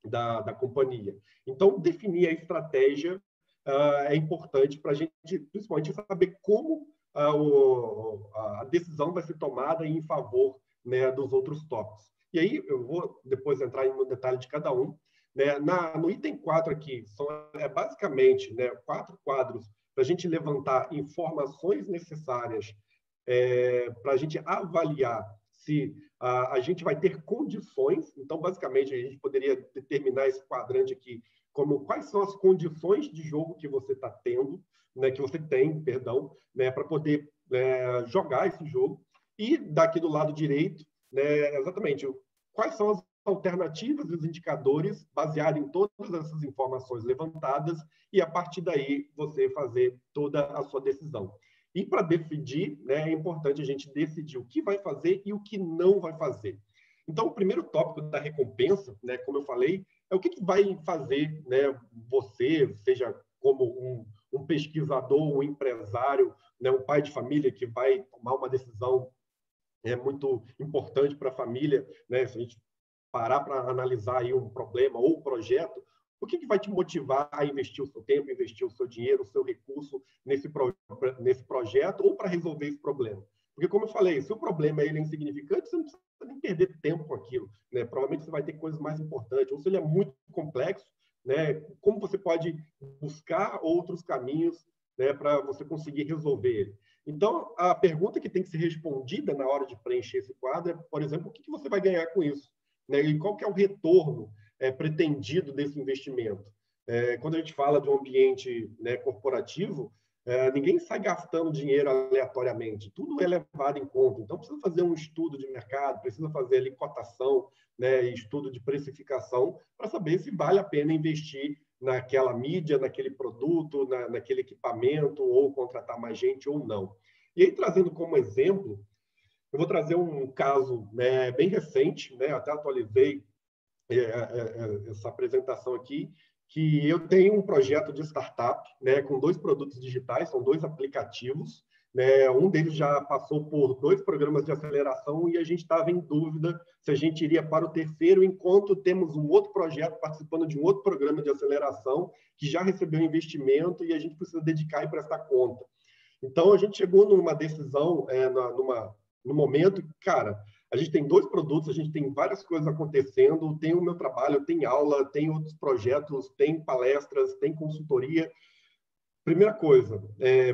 Speaker 2: da companhia. Então, definir a estratégia é importante para a gente, principalmente, saber como a decisão vai ser tomada em favor, né, dos outros tópicos. E aí, eu vou depois entrar no detalhe de cada um. Né? No item 4 aqui, são basicamente, né, 4 quadros para a gente levantar informações necessárias para a gente avaliar se a gente vai ter condições. Então, basicamente, a gente poderia determinar esse quadrante aqui como quais são as condições de jogo que você está tendo, né, que você tem, perdão, né, para poder jogar esse jogo. E daqui do lado direito, né, exatamente, quais são as alternativas e os indicadores baseados em todas essas informações levantadas e, a partir daí, você fazer toda a sua decisão. E para decidir, né, é importante a gente decidir o que vai fazer e o que não vai fazer. Então, o primeiro tópico da recompensa, né, como eu falei, é o que vai fazer, né, você, seja como um pesquisador, um empresário, né, um pai de família que vai tomar uma decisão muito importante para a família, né, se a gente parar para analisar aí um problema ou um projeto, o que vai te motivar a investir o seu tempo, investir o seu dinheiro, o seu recurso nesse projeto ou para resolver esse problema? Porque, como eu falei, se o problema é insignificante, você não precisa nem perder tempo com aquilo. Né? Provavelmente você vai ter coisas mais importantes. Ou se ele é muito complexo, né? Como você pode buscar outros caminhos, né, para você conseguir resolver ele? Então, a pergunta que tem que ser respondida na hora de preencher esse quadro é, por exemplo, o que você vai ganhar com isso? Né? E qual que é o retorno pretendido desse investimento? Quando a gente fala de um ambiente, né, corporativo, ninguém sai gastando dinheiro aleatoriamente. Tudo é levado em conta. Então, precisa fazer um estudo de mercado, precisa fazer ali cotação, né, estudo de precificação, para saber se vale a pena investir naquela mídia, naquele produto, naquele equipamento, ou contratar mais gente ou não. E aí, trazendo como exemplo, eu vou trazer um caso, né, bem recente, né, até atualizei essa apresentação aqui, que eu tenho um projeto de startup, né, com 2 produtos digitais, são 2 aplicativos, né, um deles já passou por 2 programas de aceleração e a gente estava em dúvida se a gente iria para o terceiro, enquanto temos um outro projeto participando de um outro programa de aceleração que já recebeu investimento e a gente precisa dedicar e prestar conta. Então, a gente chegou numa decisão, no momento, cara, a gente tem 2 produtos, a gente tem várias coisas acontecendo, tem o meu trabalho, tem aula, tem outros projetos, tem palestras, tem consultoria. Primeira coisa,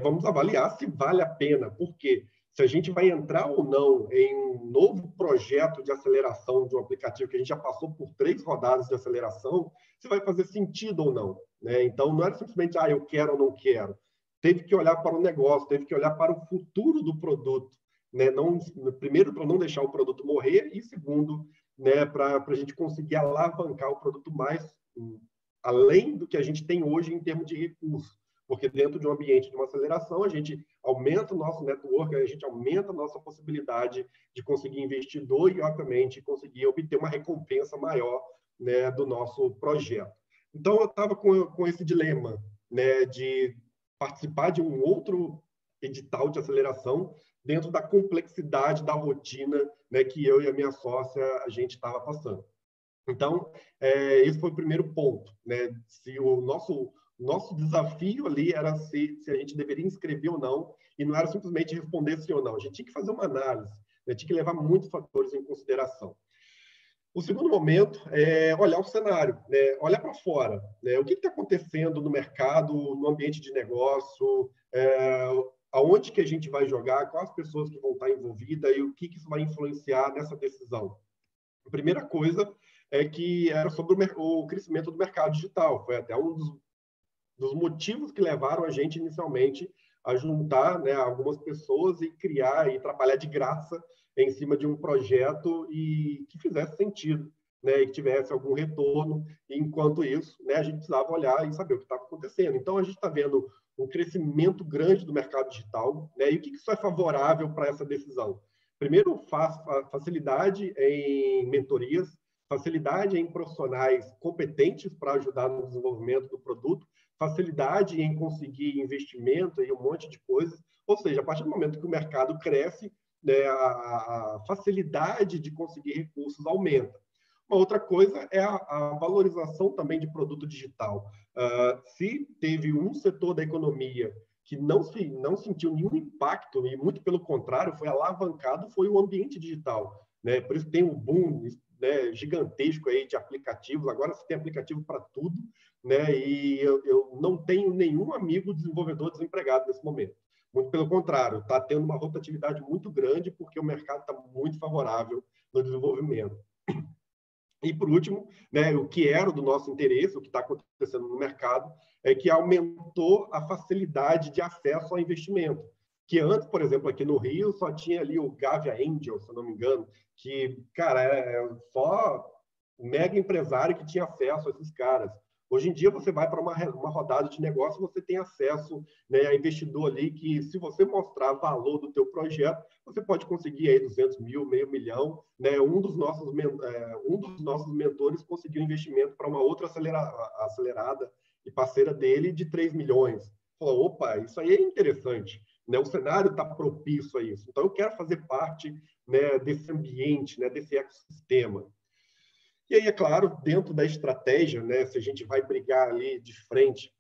Speaker 2: vamos avaliar se vale a pena, porque se a gente vai entrar ou não em um novo projeto de aceleração de um aplicativo que a gente já passou por 3 rodadas de aceleração, se vai fazer sentido ou não. Né? Então, não era simplesmente, eu quero ou não quero. Teve que olhar para o negócio, teve que olhar para o futuro do produto. Né? Não, primeiro, para não deixar o produto morrer, e segundo, né, para a gente conseguir alavancar o produto mais além do que a gente tem hoje em termos de recursos. Porque dentro de um ambiente de uma aceleração, a gente aumenta o nosso network, a gente aumenta a nossa possibilidade de conseguir investidor e, obviamente, conseguir obter uma recompensa maior, né, do nosso projeto. Então, eu estava com esse dilema, né, de participar de um outro edital de aceleração dentro da complexidade da rotina, né, que eu e a minha sócia a gente estava passando. Então, esse foi o primeiro ponto, né? Se o nosso desafio ali era se a gente deveria inscrever ou não, e não era simplesmente responder sim ou não. A gente tinha que fazer uma análise, né? Tinha que levar muitos fatores em consideração. O segundo momento é olhar o cenário, né? Olhar para fora. Né? O que está acontecendo no mercado, no ambiente de negócio, aonde que a gente vai jogar, quais as pessoas que vão estar envolvidas e o que isso vai influenciar nessa decisão. A primeira coisa é que era sobre o crescimento do mercado digital. Foi até um dos motivos que levaram a gente inicialmente a juntar, né, algumas pessoas e criar e trabalhar de graça em cima de um projeto e que fizesse sentido, né, e que tivesse algum retorno. E, enquanto isso, né, a gente precisava olhar e saber o que estava acontecendo. Então, a gente está vendo um crescimento grande do mercado digital, né, e o que isso é favorável para essa decisão? Primeiro, facilidade em mentorias, facilidade em profissionais competentes para ajudar no desenvolvimento do produto, facilidade em conseguir investimento e um monte de coisas. Ou seja, a partir do momento que o mercado cresce, né, a facilidade de conseguir recursos aumenta. Uma outra coisa é a valorização também de produto digital. Se teve um setor da economia que não sentiu nenhum impacto, e muito pelo contrário, foi alavancado, foi o ambiente digital, né? Por isso tem um boom, né, gigantesco aí de aplicativos. Agora você tem aplicativo para tudo, né? E eu não tenho nenhum amigo desenvolvedor desempregado nesse momento. Muito pelo contrário, está tendo uma rotatividade muito grande porque o mercado está muito favorável no desenvolvimento. E, por último, né, o que era do nosso interesse, o que está acontecendo no mercado, é que aumentou a facilidade de acesso ao investimento. Que antes, por exemplo, aqui no Rio, só tinha ali o Gavia Angel, se eu não me engano, que, cara, é só um mega empresário que tinha acesso a esses caras. Hoje em dia, você vai para uma rodada de negócio, você tem acesso, né, a investidor ali que, se você mostrar valor do teu projeto, você pode conseguir aí 200 mil, meio milhão. Né? Um dos nossos mentores conseguiu investimento para uma outra acelerada e parceira dele de 3 milhões. Falou, opa, isso aí é interessante. Né? O cenário está propício a isso. Então, eu quero fazer parte, né, desse ambiente, né, desse ecossistema. E aí, é claro, dentro da estratégia, né, se a gente vai brigar ali de frente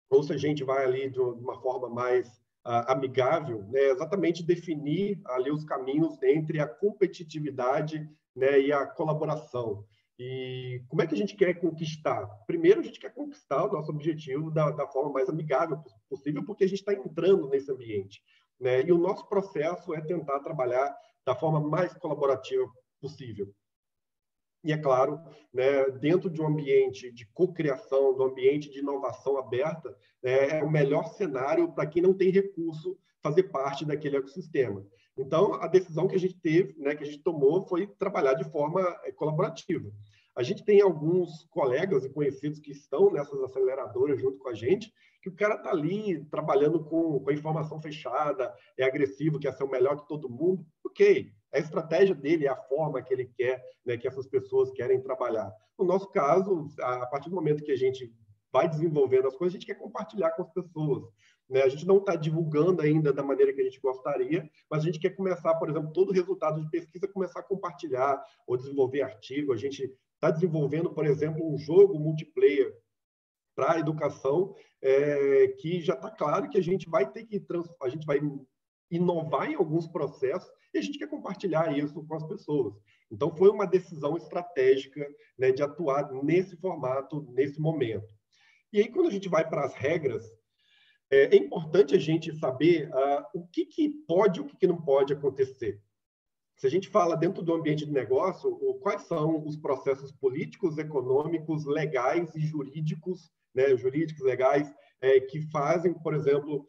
Speaker 2: ou se a gente vai ali de uma forma mais amigável, né, exatamente definir ali os caminhos entre a competitividade, né, e a colaboração. E como é que a gente quer conquistar? Primeiro, a gente quer conquistar o nosso objetivo da forma mais amigável possível, porque a gente está entrando nesse ambiente. Né? E o nosso processo é tentar trabalhar da forma mais colaborativa possível. E, é claro, né, dentro de um ambiente de cocriação, de um ambiente de inovação aberta, é o melhor cenário para quem não tem recurso fazer parte daquele ecossistema. Então, a decisão que a gente teve, né, que a gente tomou, foi trabalhar de forma colaborativa. A gente tem alguns colegas e conhecidos que estão nessas aceleradoras junto com a gente, que o cara está ali trabalhando com a informação fechada, é agressivo, quer ser o melhor que todo mundo. Ok, a estratégia dele é a forma que ele quer, né, que essas pessoas querem trabalhar. No nosso caso, a partir do momento que a gente vai desenvolvendo as coisas, a gente quer compartilhar com as pessoas. Né? A gente não está divulgando ainda da maneira que a gente gostaria, mas a gente quer começar, por exemplo, todo o resultado de pesquisa, começar a compartilhar ou desenvolver artigo. A gente está desenvolvendo, por exemplo, um jogo multiplayer para a educação, que já está claro que a gente vai ter que a gente vai inovar em alguns processos e a gente quer compartilhar isso com as pessoas. Então, foi uma decisão estratégica, né, de atuar nesse formato, nesse momento. E aí, quando a gente vai para as regras, é importante a gente saber o que pode e o que não pode acontecer. Se a gente fala dentro do ambiente de negócio, quais são os processos políticos, econômicos, legais e jurídicos, né, jurídicos, legais, que fazem, por exemplo,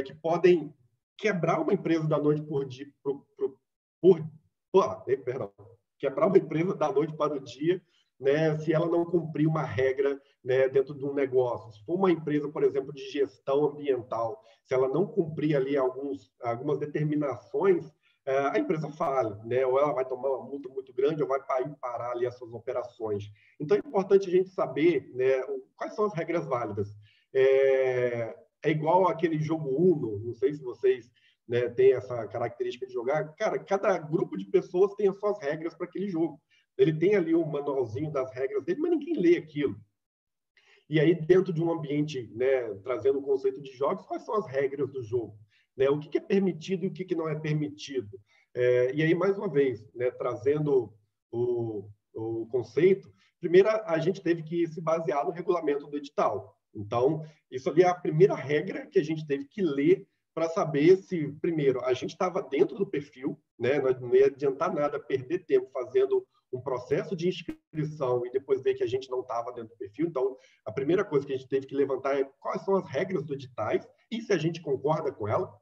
Speaker 2: que podem quebrar uma empresa da noite perdão, quebrar uma empresa da noite para o dia, né, se ela não cumprir uma regra, né, dentro de um negócio. Se for uma empresa, por exemplo, de gestão ambiental, se ela não cumprir ali algumas determinações, a empresa falha, né? Ou ela vai tomar uma multa muito grande ou vai parar ali as suas operações. Então, é importante a gente saber, né, quais são as regras válidas. É igual aquele jogo Uno, não sei se vocês, né, têm essa característica de jogar. Cara, cada grupo de pessoas tem as suas regras para aquele jogo. Ele tem ali um manualzinho das regras dele, mas ninguém lê aquilo. E aí, dentro de um ambiente, né, trazendo o conceito de jogos, quais são as regras do jogo? Né? O que é permitido e o que não é permitido? E aí, mais uma vez, né, trazendo o conceito, primeiro a gente teve que se basear no regulamento do edital. Então, isso ali é a primeira regra que a gente teve que ler para saber se, primeiro, a gente estava dentro do perfil, né? Não ia adiantar nada perder tempo fazendo um processo de inscrição e depois ver que a gente não estava dentro do perfil. Então, a primeira coisa que a gente teve que levantar é quais são as regras do editais e se a gente concorda com ela.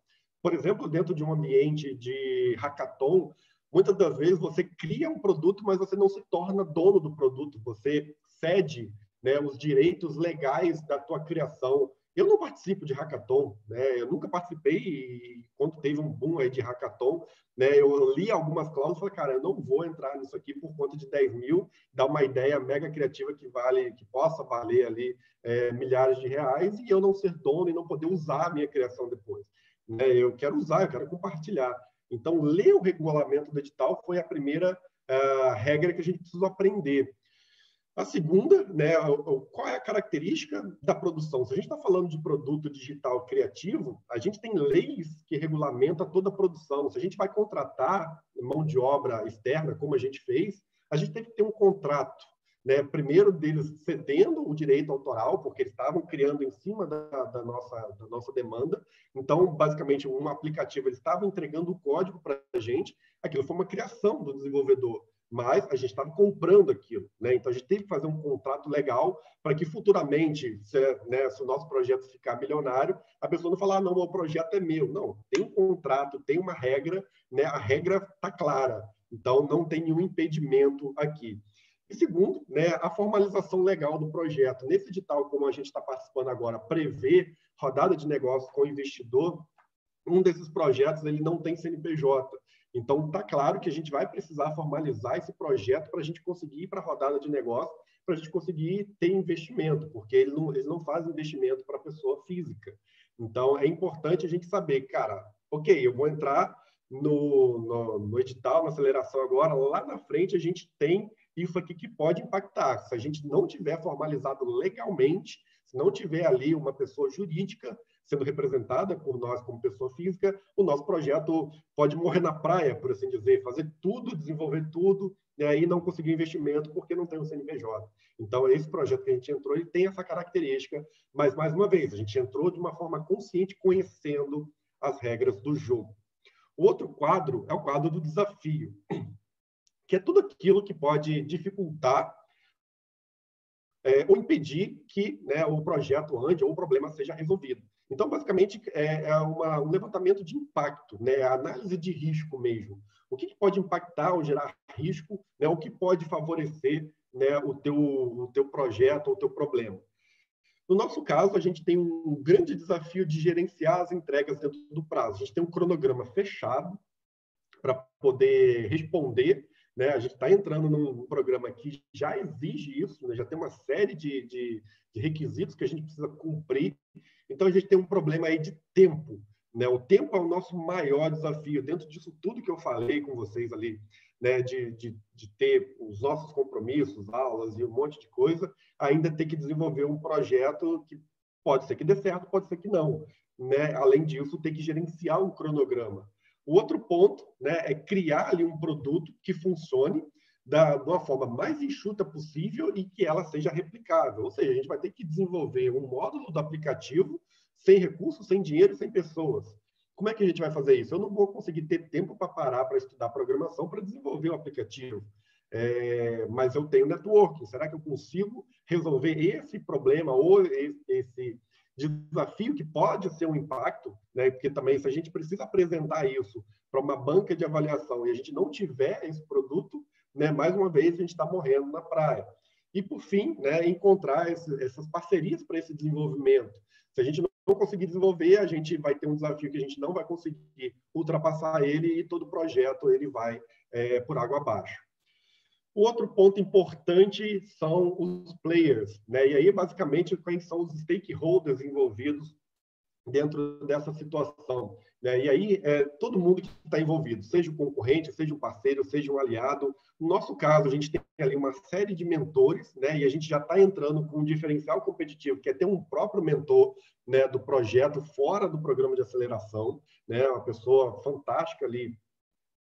Speaker 2: Por exemplo, dentro de um ambiente de hackathon, muitas das vezes você cria um produto, mas você não se torna dono do produto, você cede, né, os direitos legais da tua criação. Eu não participo de hackathon, né? Eu nunca participei e quando teve um boom aí de hackathon, né, eu li algumas cláusulas e falei, cara, eu não vou entrar nisso aqui por conta de 10 mil, dar uma ideia mega criativa que possa valer ali milhares de reais e eu não ser dono e não poder usar a minha criação depois. Né? Eu quero usar, eu quero compartilhar. Então, ler o regulamento do edital foi a primeira regra que a gente precisou aprender. A segunda, né, qual é a característica da produção? Se a gente está falando de produto digital criativo, a gente tem leis que regulamentam toda a produção. Se a gente vai contratar mão de obra externa, como a gente fez, a gente tem que ter um contrato, né? Primeiro deles cedendo o direito autoral, porque eles estavam criando em cima da nossa demanda. Então, basicamente, um aplicativo, eles estavam entregando o código para a gente, aquilo foi uma criação do desenvolvedor. Mas a gente estava comprando aquilo, né? Então a gente teve que fazer um contrato legal para que futuramente, se o nosso projeto ficar milionário, a pessoa não falar, não, o projeto é meu. Não, tem um contrato, tem uma regra, né? A regra está clara. Então não tem nenhum impedimento aqui. E segundo, né, a formalização legal do projeto. Nesse edital, como a gente está participando agora, prevê rodada de negócios com o investidor, um desses projetos ele não tem CNPJ. Então, está claro que a gente vai precisar formalizar esse projeto para a gente conseguir ir para a rodada de negócio, para a gente conseguir ter investimento, porque eles não fazem investimento para a pessoa física. Então, é importante a gente saber, cara, ok, eu vou entrar no edital, na aceleração agora, lá na frente a gente tem isso aqui que pode impactar. Se a gente não tiver formalizado legalmente, se não tiver ali uma pessoa jurídica sendo representada por nós como pessoa física, o nosso projeto pode morrer na praia, por assim dizer, fazer tudo, desenvolver tudo, e aí não conseguir investimento porque não tem um CNPJ. Então, esse projeto que a gente entrou, ele tem essa característica, mas, mais uma vez, a gente entrou de uma forma consciente, conhecendo as regras do jogo. O outro quadro é o quadro do desafio, que é tudo aquilo que pode dificultar ou impedir que, né, o projeto ande ou o problema seja resolvido. Então, basicamente, um levantamento de impacto, né, a análise de risco mesmo. O que pode impactar ou gerar risco, né, o que pode favorecer, né, o teu projeto ou o teu problema. No nosso caso, a gente tem um grande desafio de gerenciar as entregas dentro do prazo. A gente tem um cronograma fechado para poder responder, né? A gente está entrando num programa que já exige isso, né? Já tem uma série de requisitos que a gente precisa cumprir. Então, a gente tem um problema aí de tempo, né? O tempo é o nosso maior desafio. Dentro disso tudo que eu falei com vocês ali, né? De ter os nossos compromissos, aulas e um monte de coisa, ainda ter que desenvolver um projeto que pode ser que dê certo, pode ser que não, né? Além disso, ter que gerenciar um cronograma. O outro ponto, né, é criar ali um produto que funcione de uma forma mais enxuta possível e que ela seja replicável. Ou seja, a gente vai ter que desenvolver um módulo do aplicativo sem recursos, sem dinheiro, sem pessoas. Como é que a gente vai fazer isso? Eu não vou conseguir ter tempo para parar para estudar programação para desenvolver o aplicativo. Mas eu tenho networking. Será que eu consigo resolver esse problema ou esse desafio que pode ser um impacto, né? Porque também se a gente precisa apresentar isso para uma banca de avaliação e a gente não tiver esse produto, né? Mais uma vez a gente está morrendo na praia. E por fim, né? Encontrar essas parcerias para esse desenvolvimento. Se a gente não conseguir desenvolver, a gente vai ter um desafio que a gente não vai conseguir ultrapassar ele e todo o projeto ele vai por água abaixo. O outro ponto importante são os players, né? E aí, basicamente, quais são os stakeholders envolvidos dentro dessa situação, né? E aí, todo mundo que está envolvido, seja o concorrente, seja o parceiro, seja um aliado. No nosso caso, a gente tem ali uma série de mentores, né? E a gente já está entrando com um diferencial competitivo, que é ter um próprio mentor, né, do projeto fora do programa de aceleração, né? Uma pessoa fantástica ali,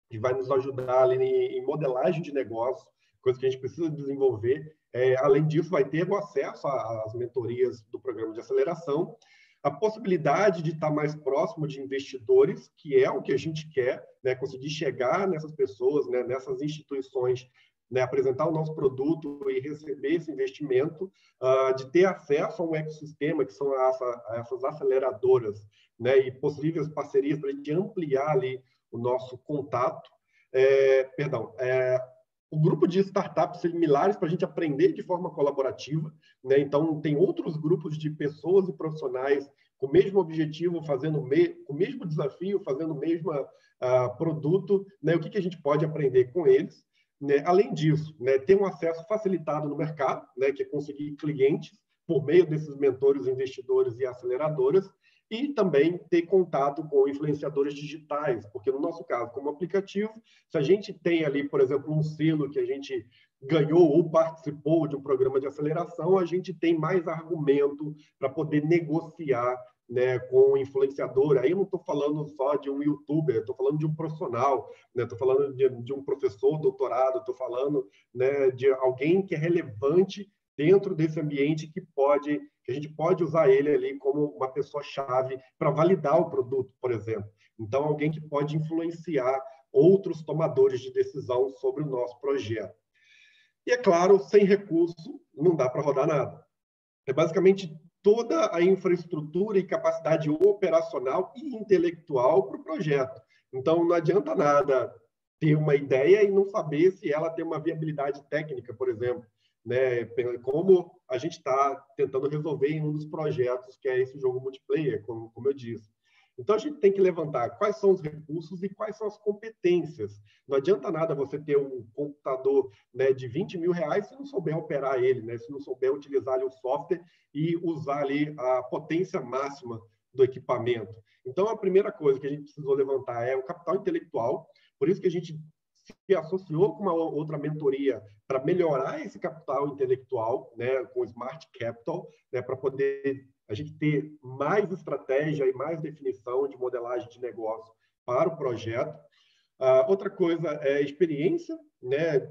Speaker 2: que vai nos ajudar ali em modelagem de negócio, coisa que a gente precisa desenvolver. Além disso, vai ter o acesso às mentorias do programa de aceleração, a possibilidade de estar mais próximo de investidores, que é o que a gente quer, né? Conseguir chegar nessas pessoas, né? Nessas instituições, né? Apresentar o nosso produto e receber esse investimento, de ter acesso a um ecossistema, que são essas aceleradoras, né? E possíveis parcerias para a gente ampliar ali o nosso contato. o grupo de startups similares para a gente aprender de forma colaborativa, né? Então, tem outros grupos de pessoas e profissionais com o mesmo objetivo, com o mesmo desafio, fazendo o mesmo produto, né? O que a gente pode aprender com eles, né? Além disso, né, ter um acesso facilitado no mercado, né, que é conseguir clientes por meio desses mentores, investidores e aceleradoras, e também ter contato com influenciadores digitais, porque no nosso caso, como aplicativo, se a gente tem ali, por exemplo, um selo que a gente ganhou ou participou de um programa de aceleração, a gente tem mais argumento para poder negociar, né, com o influenciador. Aí eu não estou falando só de um youtuber, estou falando de um profissional, né, estou falando de um professor, doutorado, estou falando, né, de alguém que é relevante dentro desse ambiente que a gente pode usar ele ali como uma pessoa-chave para validar o produto, por exemplo. Então, alguém que pode influenciar outros tomadores de decisão sobre o nosso projeto. E, é claro, sem recurso, não dá para rodar nada. É basicamente toda a infraestrutura e capacidade operacional e intelectual para o projeto. Então, não adianta nada ter uma ideia e não saber se ela tem uma viabilidade técnica, por exemplo, né? Como a gente está tentando resolver em um dos projetos, que é esse jogo multiplayer, como eu disse. Então, a gente tem que levantar quais são os recursos e quais são as competências. Não adianta nada você ter um computador, né, de 20 mil reais se não souber operar ele, né, se não souber utilizar ali o software e usar ali a potência máxima do equipamento. Então, a primeira coisa que a gente precisou levantar é o capital intelectual. Por isso que a gente se associou com uma outra mentoria para melhorar esse capital intelectual, né, com o Smart Capital, né, para poder a gente ter mais estratégia e mais definição de modelagem de negócio para o projeto. Outra coisa é experiência, né,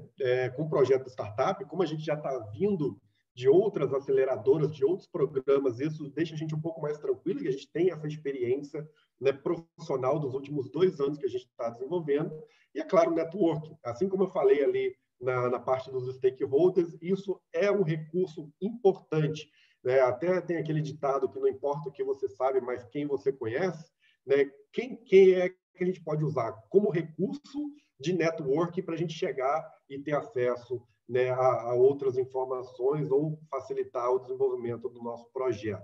Speaker 2: com o projeto startup. Como a gente já está vindo de outras aceleradoras, de outros programas, isso deixa a gente um pouco mais tranquilo, que a gente tem essa experiência, né, profissional dos últimos 2 anos que a gente está desenvolvendo. E, é claro, networking. Assim como eu falei ali na parte dos stakeholders, isso é um recurso importante, né? Até tem aquele ditado que não importa o que você sabe, mas quem você conhece, né? Quem é que a gente pode usar como recurso de network para a gente chegar e ter acesso, né, a outras informações ou facilitar o desenvolvimento do nosso projeto.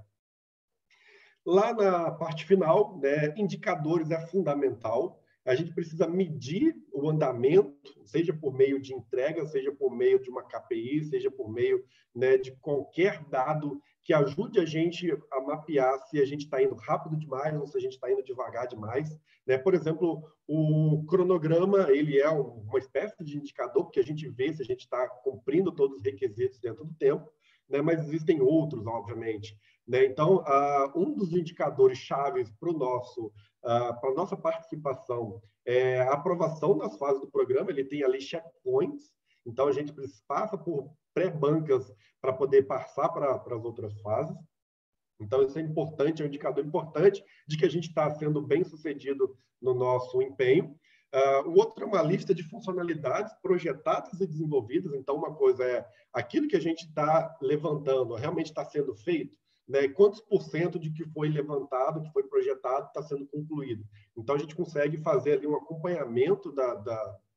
Speaker 2: Lá na parte final, né, indicadores é fundamental. A gente precisa medir o andamento, seja por meio de entrega, seja por meio de uma KPI, seja por meio, né, de qualquer dado que ajude a gente a mapear se a gente está indo rápido demais ou se a gente está indo devagar demais, né? Por exemplo, o cronograma, ele é uma espécie de indicador, porque a gente vê se a gente está cumprindo todos os requisitos dentro do tempo, né? Mas existem outros, obviamente, né? Então, um dos indicadores chaves para a nossa participação é a aprovação das fases do programa. Ele tem ali checkpoints, então a gente passa por pré-bancas para poder passar para as outras fases. Então, isso é importante, é um indicador importante de que a gente está sendo bem sucedido no nosso empenho. O outro é uma lista de funcionalidades projetadas e desenvolvidas. Então, uma coisa é aquilo que a gente está levantando realmente está sendo feito, né? Quantos % de que foi levantado, que foi projetado, está sendo concluído. Então, a gente consegue fazer ali um acompanhamento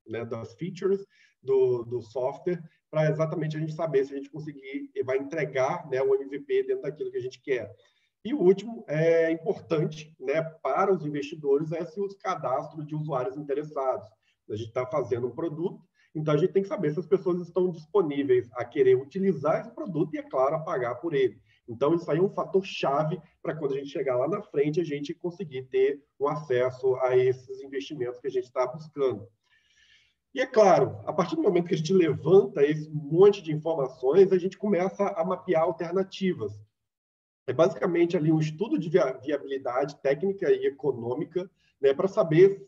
Speaker 2: né, das features do software para exatamente a gente saber se a gente conseguir, vai entregar, né, o MVP dentro daquilo que a gente quer. E o último, é importante, né, para os investidores, é o cadastro de usuários interessados. A gente está fazendo um produto, então a gente tem que saber se as pessoas estão disponíveis a querer utilizar esse produto e, é claro, a pagar por ele. Então, isso aí é um fator chave para quando a gente chegar lá na frente, a gente conseguir ter um acesso a esses investimentos que a gente está buscando. E, é claro, a partir do momento que a gente levanta esse monte de informações, a gente começa a mapear alternativas. É basicamente ali um estudo de viabilidade técnica e econômica, né, para saber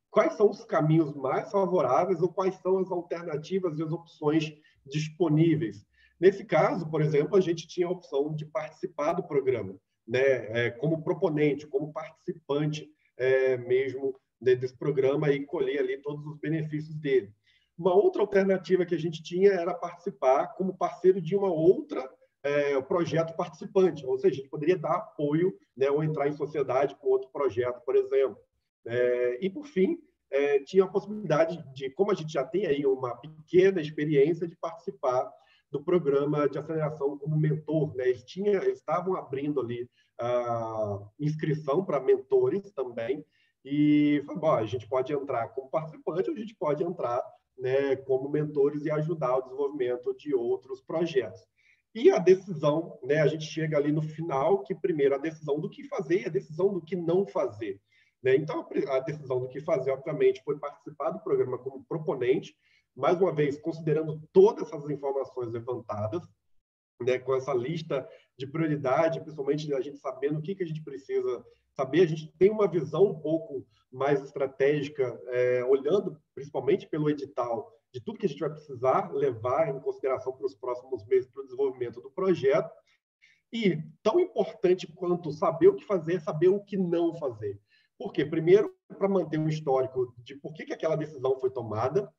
Speaker 2: quais são os caminhos mais favoráveis ou quais são as alternativas e as opções disponíveis. Nesse caso, por exemplo, a gente tinha a opção de participar do programa, né, como proponente, como participante mesmo desse programa e colher ali todos os benefícios dele. Uma outra alternativa que a gente tinha era participar como parceiro de uma outra projeto participante, ou seja, a gente poderia dar apoio, né, ou entrar em sociedade com outro projeto, por exemplo. E, por fim, tinha a possibilidade de, como a gente já tem aí uma pequena experiência, de participar do programa de aceleração como mentor, né? Eles estavam abrindo ali a inscrição para mentores também, e bom, a gente pode entrar como participante, ou a gente pode entrar, né, como mentores e ajudar o desenvolvimento de outros projetos. E a decisão, né, a gente chega ali no final, que primeiro a decisão do que fazer e a decisão do que não fazer, né? Então, a decisão do que fazer, obviamente, foi participar do programa como proponente, mais uma vez, considerando todas essas informações levantadas, né, com essa lista de prioridade, principalmente a gente sabendo o que a gente precisa saber, a gente tem uma visão um pouco mais estratégica, olhando principalmente pelo edital, de tudo que a gente vai precisar levar em consideração para os próximos meses para o desenvolvimento do projeto. E tão importante quanto saber o que fazer, é saber o que não fazer. Por quê? Primeiro, para manter um histórico de por que aquela decisão foi tomada,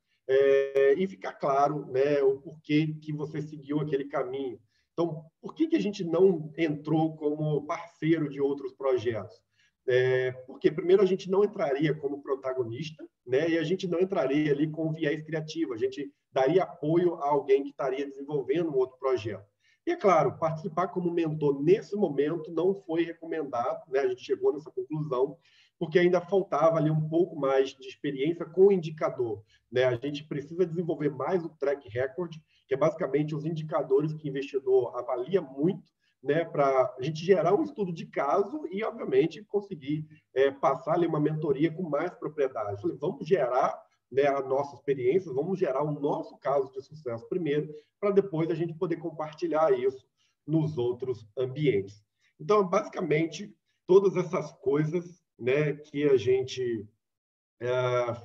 Speaker 2: e ficar claro, né, o porquê que você seguiu aquele caminho. Então, por que a gente não entrou como parceiro de outros projetos? Porque, primeiro, a gente não entraria como protagonista, né, e a gente não entraria ali com viés criativo, a gente daria apoio a alguém que estaria desenvolvendo um outro projeto. E, é claro, participar como mentor nesse momento não foi recomendado, né, a gente chegou nessa conclusão, porque ainda faltava ali um pouco mais de experiência com o indicador, né? A gente precisa desenvolver mais o track record, que é basicamente os indicadores que o investidor avalia muito, né, para a gente gerar um estudo de caso e, obviamente, conseguir passar ali uma mentoria com mais propriedade. Falei, vamos gerar, né, a nossa experiência, vamos gerar o nosso caso de sucesso primeiro, para depois a gente poder compartilhar isso nos outros ambientes. Então, basicamente, todas essas coisas, né, que a gente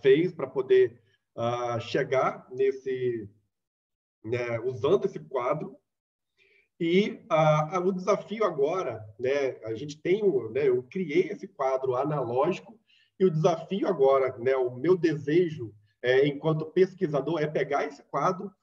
Speaker 2: fez para poder chegar nesse, né, usando esse quadro. E o desafio agora, né, a gente tem, né, eu criei esse quadro analógico, e o desafio agora, né, o meu desejo, enquanto pesquisador, é pegar esse quadro,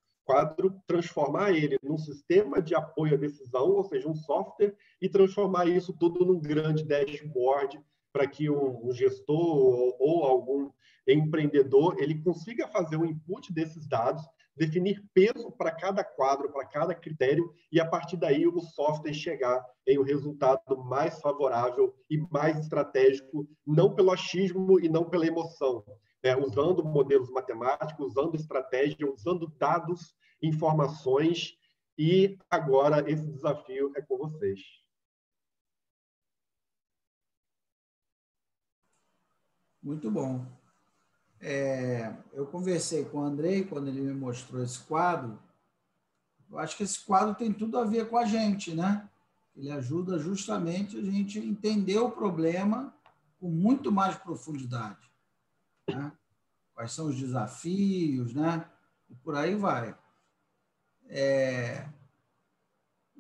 Speaker 2: transformar ele num sistema de apoio à decisão, ou seja, um software, e transformar isso tudo num grande dashboard para que um gestor ou algum empreendedor ele consiga fazer o input desses dados, definir peso para cada quadro, para cada critério, e a partir daí o software chegar em um resultado mais favorável e mais estratégico, não pelo achismo e não pela emoção, usando modelos matemáticos, usando estratégia, usando dados, informações, e agora esse desafio é com vocês.
Speaker 1: Muito bom. Eu conversei com o Andrei quando ele me mostrou esse quadro. Eu acho que esse quadro tem tudo a ver com a gente, né? Ele ajuda justamente a gente entender o problema com muito mais profundidade, né? Quais são os desafios, né? E por aí vai. E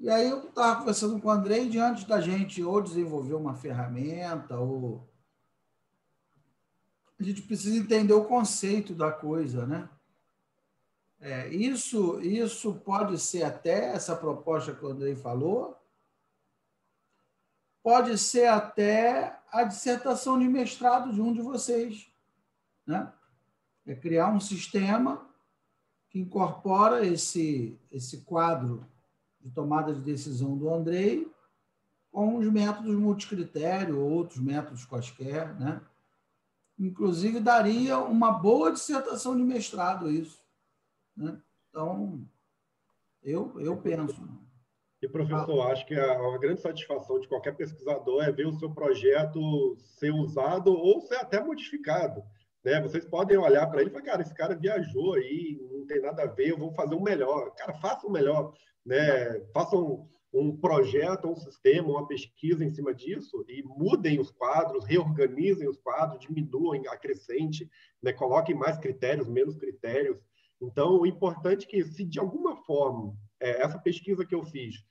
Speaker 1: aí eu estava conversando com o Andrei, diante da gente ou desenvolver uma ferramenta, ou a gente precisa entender o conceito da coisa, né? Isso pode ser até essa proposta que o Andrei falou, pode ser até a dissertação de mestrado de um de vocês, né? É criar um sistema que incorpora esse quadro de tomada de decisão do Andrei com os métodos multicritério ou outros métodos quaisquer, né? Inclusive, daria uma boa dissertação de mestrado isso, né? Então, eu penso.
Speaker 2: E, professor, acho que a grande satisfação de qualquer pesquisador é ver o seu projeto ser usado ou ser até modificado, né? Vocês podem olhar para ele e falar, cara, esse cara viajou aí, não tem nada a ver, eu vou fazer o melhor. Cara, faça o melhor, né? Façam um projeto, um sistema, uma pesquisa em cima disso e mudem os quadros, reorganizem os quadros, diminuam a crescente, né? Coloquem mais critérios, menos critérios. Então, o importante é que, se de alguma forma essa pesquisa que eu fiz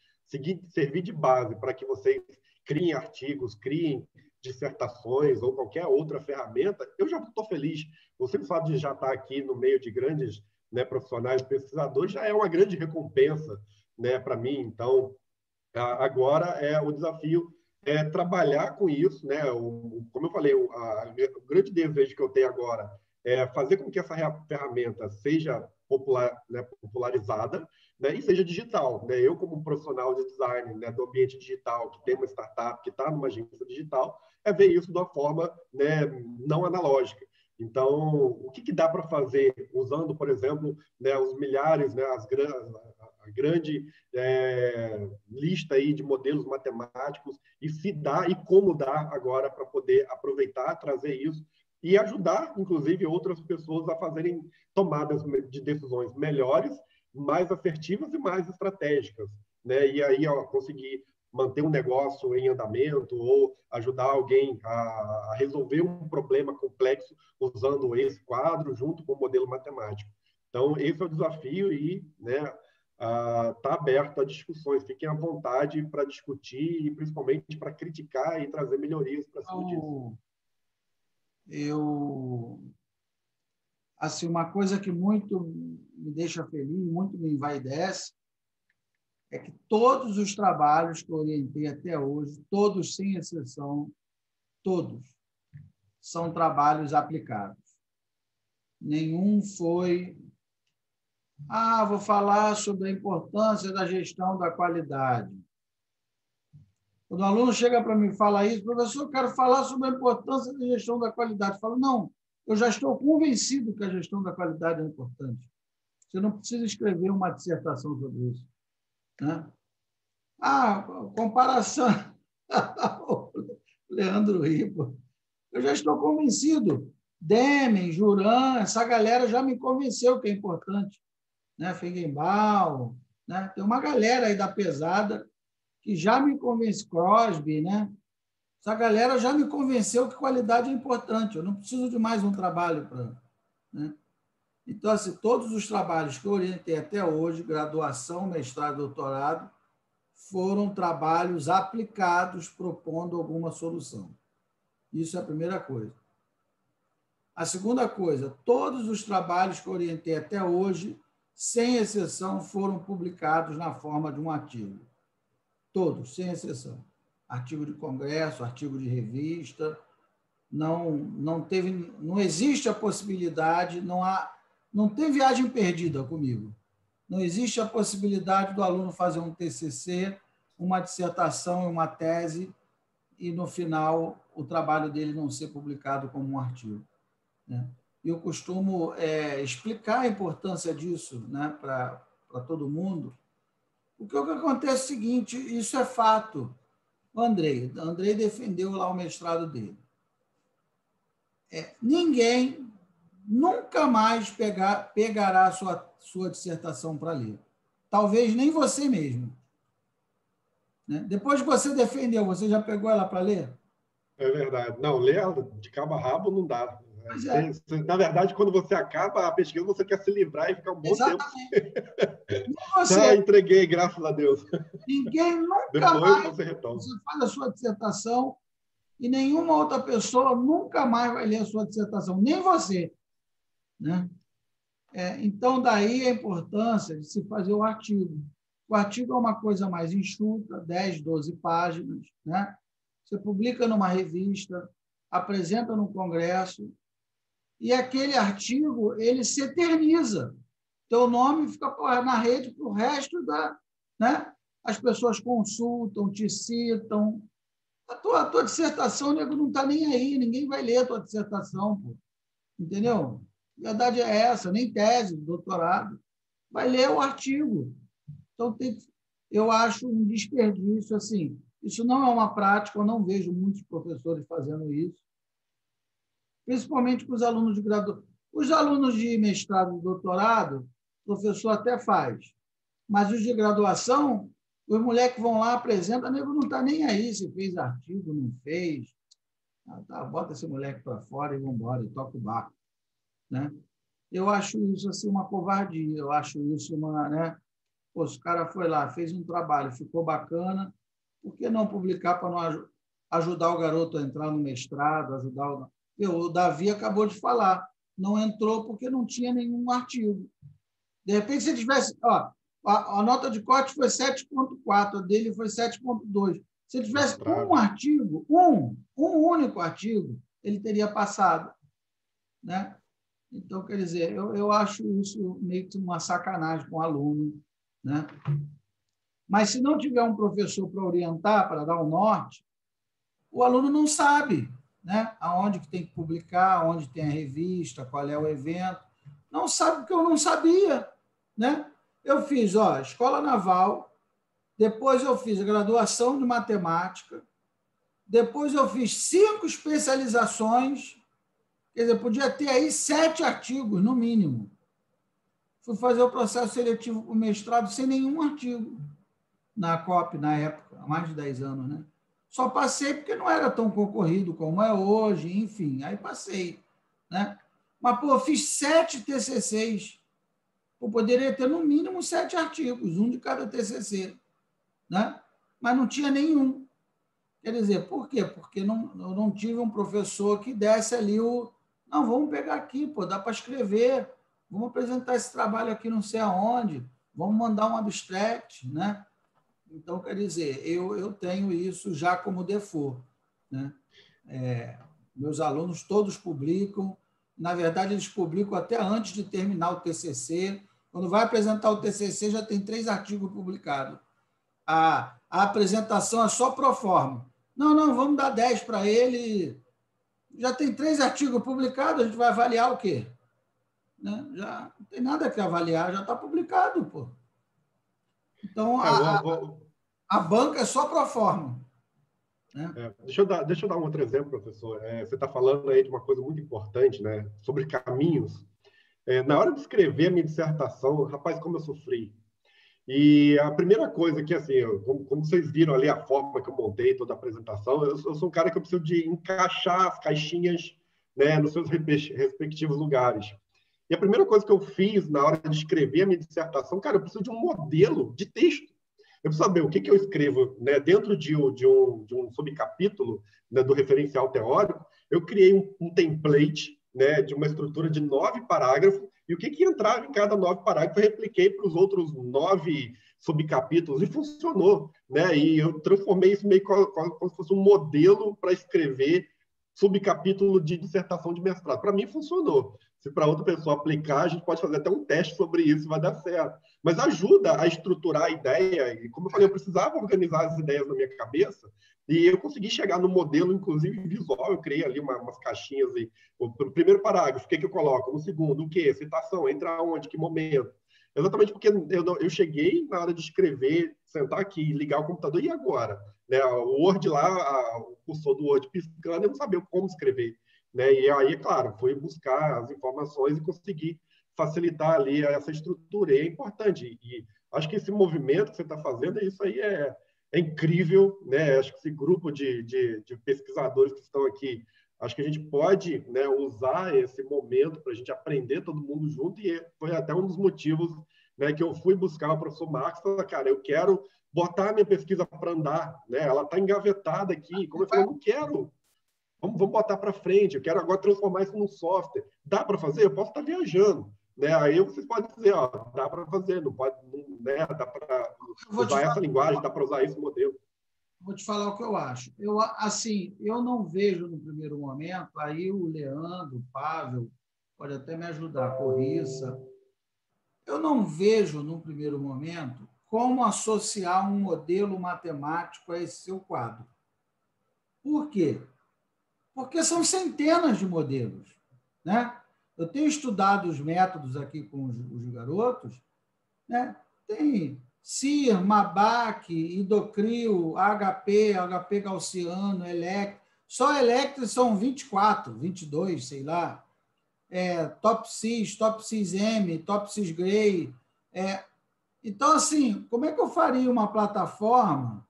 Speaker 2: servir de base para que vocês criem artigos, criem dissertações ou qualquer outra ferramenta, eu já estou feliz. O simples fato de já estar aqui no meio de grandes, né, profissionais, pesquisadores, já é uma grande recompensa, né, para mim. Então, agora o desafio é trabalhar com isso, né? Como eu falei, o grande desejo que eu tenho agora fazer com que essa ferramenta seja popularizada, né, e seja digital. Né? Eu, como um profissional de design, né, do ambiente digital, que tem uma startup, que está numa agência digital, ver isso de uma forma, né, não analógica. Então, o que dá para fazer usando, por exemplo, né, os milhares, né, a grande lista aí de modelos matemáticos, e se dá e como dá agora para poder aproveitar, trazer isso e ajudar, inclusive, outras pessoas a fazerem tomadas de decisões melhores, mais assertivas e mais estratégicas, né? E aí conseguir manter um negócio em andamento ou ajudar alguém a resolver um problema complexo usando esse quadro junto com o modelo matemático. Então, esse é o desafio e, né, está aberto a discussões. Fiquem à vontade para discutir e, principalmente, para criticar e trazer melhorias para cima disso.
Speaker 1: Assim, uma coisa que muito me deixa feliz, muito me envaidece, é que todos os trabalhos que eu orientei até hoje, todos sem exceção, todos, são trabalhos aplicados. Nenhum foi, vou falar sobre a importância da gestão da qualidade. Quando o aluno chega para mim e fala isso, professor, eu quero falar sobre a importância da gestão da qualidade. Eu falo, não, eu já estou convencido que a gestão da qualidade é importante. Você não precisa escrever uma dissertação sobre isso. Né? Comparação. Leandro Ripa. Eu já estou convencido. Demen, Juran, essa galera já me convenceu que é importante. Né? Feigenbaum, né? Tem uma galera aí da pesada que já me convenceu, Crosby, né? Essa galera já me convenceu que qualidade é importante. Eu não preciso de mais um trabalho para... Né? Então, assim, todos os trabalhos que eu orientei até hoje, graduação, mestrado, doutorado, foram trabalhos aplicados propondo alguma solução. Isso é a primeira coisa. A segunda coisa, todos os trabalhos que eu orientei até hoje, sem exceção, foram publicados na forma de um artigo. Todos, sem exceção. Artigo de congresso, artigo de revista. Não existe a possibilidade, não tem viagem perdida comigo. Não existe a possibilidade do aluno fazer um TCC, uma dissertação e uma tese, e, no final, o trabalho dele não ser publicado como um artigo. Né? Eu costumo explicar a importância disso, né, para todo mundo, porque o que acontece é o seguinte, isso é fato. O Andrei defendeu lá o mestrado dele. Ninguém nunca mais pegará a sua dissertação para ler. Talvez nem você mesmo. Né? Depois que você defendeu, você já pegou ela para ler?
Speaker 2: É verdade. Não, ler de cabo a rabo não dá. Na verdade, quando você acaba a pesquisa, você quer se livrar e ficar um bom tempo. Já entreguei, graças a Deus.
Speaker 1: Ninguém nunca
Speaker 2: Depois
Speaker 1: mais
Speaker 2: você retoma.
Speaker 1: Você faz a sua dissertação e nenhuma outra pessoa nunca mais vai ler a sua dissertação, nem você. Né? Então, daí a importância de se fazer o artigo. O artigo é uma coisa mais enxuta, 10, 12 páginas. Né? Você publica numa revista, apresenta no congresso, e aquele artigo ele se eterniza. Teu nome fica na rede para o resto da... Né? As pessoas consultam, te citam. A tua dissertação, o nego não está nem aí, ninguém vai ler a tua dissertação. Pô. Entendeu? A verdade é essa, nem tese, doutorado. Vai ler o artigo. Então, eu acho um desperdício. Assim, isso não é uma prática, eu não vejo muitos professores fazendo isso, principalmente com os alunos de graduação. Os alunos de mestrado e doutorado, o professor até faz, mas os de graduação, os moleques vão lá, apresentam, o nego não está nem aí se fez artigo, não fez. Bota esse moleque para fora e vamos embora, e toca o barco. Né? Eu acho isso assim, uma covardia, eu acho isso uma... Né? Pô, se o cara foi lá, fez um trabalho, ficou bacana, por que não publicar para não ajudar o garoto a entrar no mestrado, ajudar o Davi acabou de falar, não entrou porque não tinha nenhum artigo. De repente, se tivesse... a nota de corte foi 7,4, a dele foi 7,2. Se ele tivesse um artigo, um único artigo, ele teria passado. Né? Então, quer dizer, eu acho isso meio que uma sacanagem com o aluno, né? Mas se não tiver um professor para orientar, para dar um norte, o aluno não sabe, né? Aonde que tem que publicar, onde tem a revista, qual é o evento. Não sabe porque eu não sabia, né? Eu fiz, Escola Naval, depois eu fiz a graduação de matemática, depois eu fiz 5 especializações, quer dizer, podia ter aí 7 artigos, no mínimo. Fui fazer o processo seletivo para o mestrado sem nenhum artigo na COP, na época, há mais de 10 anos, né? Só passei porque não era tão concorrido como é hoje, enfim, aí passei, né? Mas, pô, fiz 7 TCCs. Eu poderia ter, no mínimo, 7 artigos, um de cada TCC, né? Mas não tinha nenhum. Quer dizer, por quê? Porque eu não tive um professor que desse ali não, vamos pegar aqui, pô, dá para escrever, vamos apresentar esse trabalho aqui não sei aonde, vamos mandar um abstract, né? Então, quer dizer, eu tenho isso já como default, né? Meus alunos todos publicam, na verdade, eles publicam até antes de terminar o TCC. Quando vai apresentar o TCC, já tem 3 artigos publicados. A apresentação é só pro forma. Não, vamos dar 10 para ele. Já tem 3 artigos publicados, a gente vai avaliar o quê? Né? Já não tem nada que avaliar, já está publicado, pô. Então, a banca é só pro forma. Né?
Speaker 2: Deixa eu dar um outro exemplo, professor. Você está falando aí de uma coisa muito importante, né? Sobre caminhos. Na hora de escrever a minha dissertação, rapaz, como eu sofri. E a primeira coisa que, assim, como vocês viram ali a forma que eu montei toda a apresentação, eu sou um cara que eu preciso de encaixar as caixinhas, né, nos seus respectivos lugares. E a primeira coisa que eu fiz na hora de escrever a minha dissertação, cara, eu preciso de um modelo de texto. Eu preciso saber o que eu escrevo, né, dentro de um subcapítulo, né, do referencial teórico. Eu criei um template, né, de uma estrutura de 9 parágrafos, e o que entrava em cada 9 parágrafos eu repliquei para os outros 9 subcapítulos, e funcionou. Né? E eu transformei isso meio como se fosse um modelo para escrever subcapítulo de dissertação de mestrado. Para mim, funcionou. Se para outra pessoa aplicar, a gente pode fazer até um teste sobre isso, vai dar certo. Mas ajuda a estruturar a ideia, e como eu falei, eu precisava organizar as ideias na minha cabeça, e eu consegui chegar no modelo, inclusive visual, eu criei ali umas caixinhas. Aí. O primeiro parágrafo, o que eu coloco? No segundo, o quê? Citação, entra onde? Que momento? Exatamente porque eu cheguei na hora de escrever, sentar aqui, ligar o computador, e agora? Né? O Word lá, o cursor do Word piscando, eu não sabia como escrever. Né? E aí, claro, fui buscar as informações e consegui facilitar ali essa estrutura. E é importante. E acho que esse movimento que você está fazendo, isso aí é incrível. Né? Acho que esse grupo de pesquisadores que estão aqui, acho que a gente pode, né, usar esse momento para a gente aprender todo mundo junto, e foi até um dos motivos, né, que eu fui buscar o professor Marcos e falar, cara, eu quero botar a minha pesquisa para andar, né? Ela está engavetada aqui. Como eu falei, eu não quero. Vamos botar para frente, eu quero agora transformar isso num software. Dá para fazer? Eu posso estar viajando. Né? Aí vocês podem dizer, dá para fazer, não pode, né? Dá para usar essa linguagem, dá para usar esse modelo.
Speaker 1: Vou te falar o que eu acho. Eu não vejo no primeiro momento, aí o Leandro, o Pavel, pode até me ajudar, a Corrissa. Eu não vejo, no primeiro momento, como associar um modelo matemático a esse seu quadro. Por quê? Porque são centenas de modelos. Né? Eu tenho estudado os métodos aqui com os garotos, né? Tem CIR, MABAC, Idocril, HP gaussiano, Electro. Só Electro são 24, 22, sei lá. TOPSIS, TOPSIS-M, TOPSIS-Gray. Então, assim, como é que eu faria uma plataforma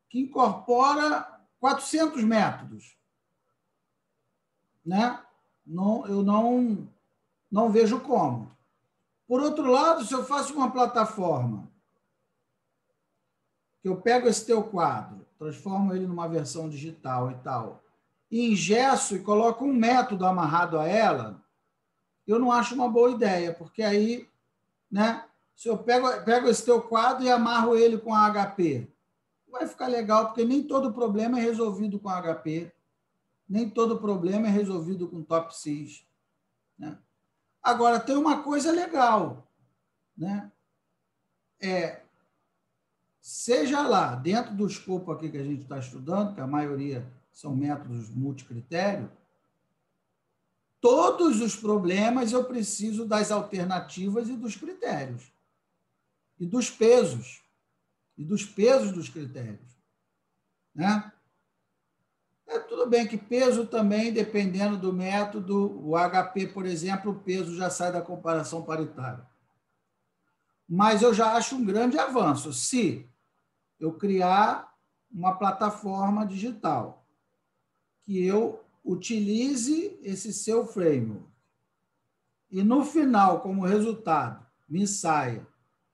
Speaker 1: que incorpora 400 métodos? Né? Eu não vejo como. Por outro lado, se eu faço uma plataforma que eu pego esse teu quadro, transformo ele numa versão digital e tal, e engesso e coloco um método amarrado a ela, eu não acho uma boa ideia, porque aí, né, se eu pego esse teu quadro e amarro ele com a HP, vai ficar legal, porque nem todo problema é resolvido com a HP, nem todo problema é resolvido com TOPSIS. Né? Agora, tem uma coisa legal, né? Seja lá, dentro do escopo aqui que a gente está estudando, que a maioria são métodos multicritério, todos os problemas eu preciso das alternativas e dos critérios, e dos pesos dos critérios, né? Tudo bem que peso também, dependendo do método, o HP, por exemplo, o peso já sai da comparação paritária. Mas eu já acho um grande avanço se eu criar uma plataforma digital que eu utilize esse seu framework e, no final, como resultado, me saia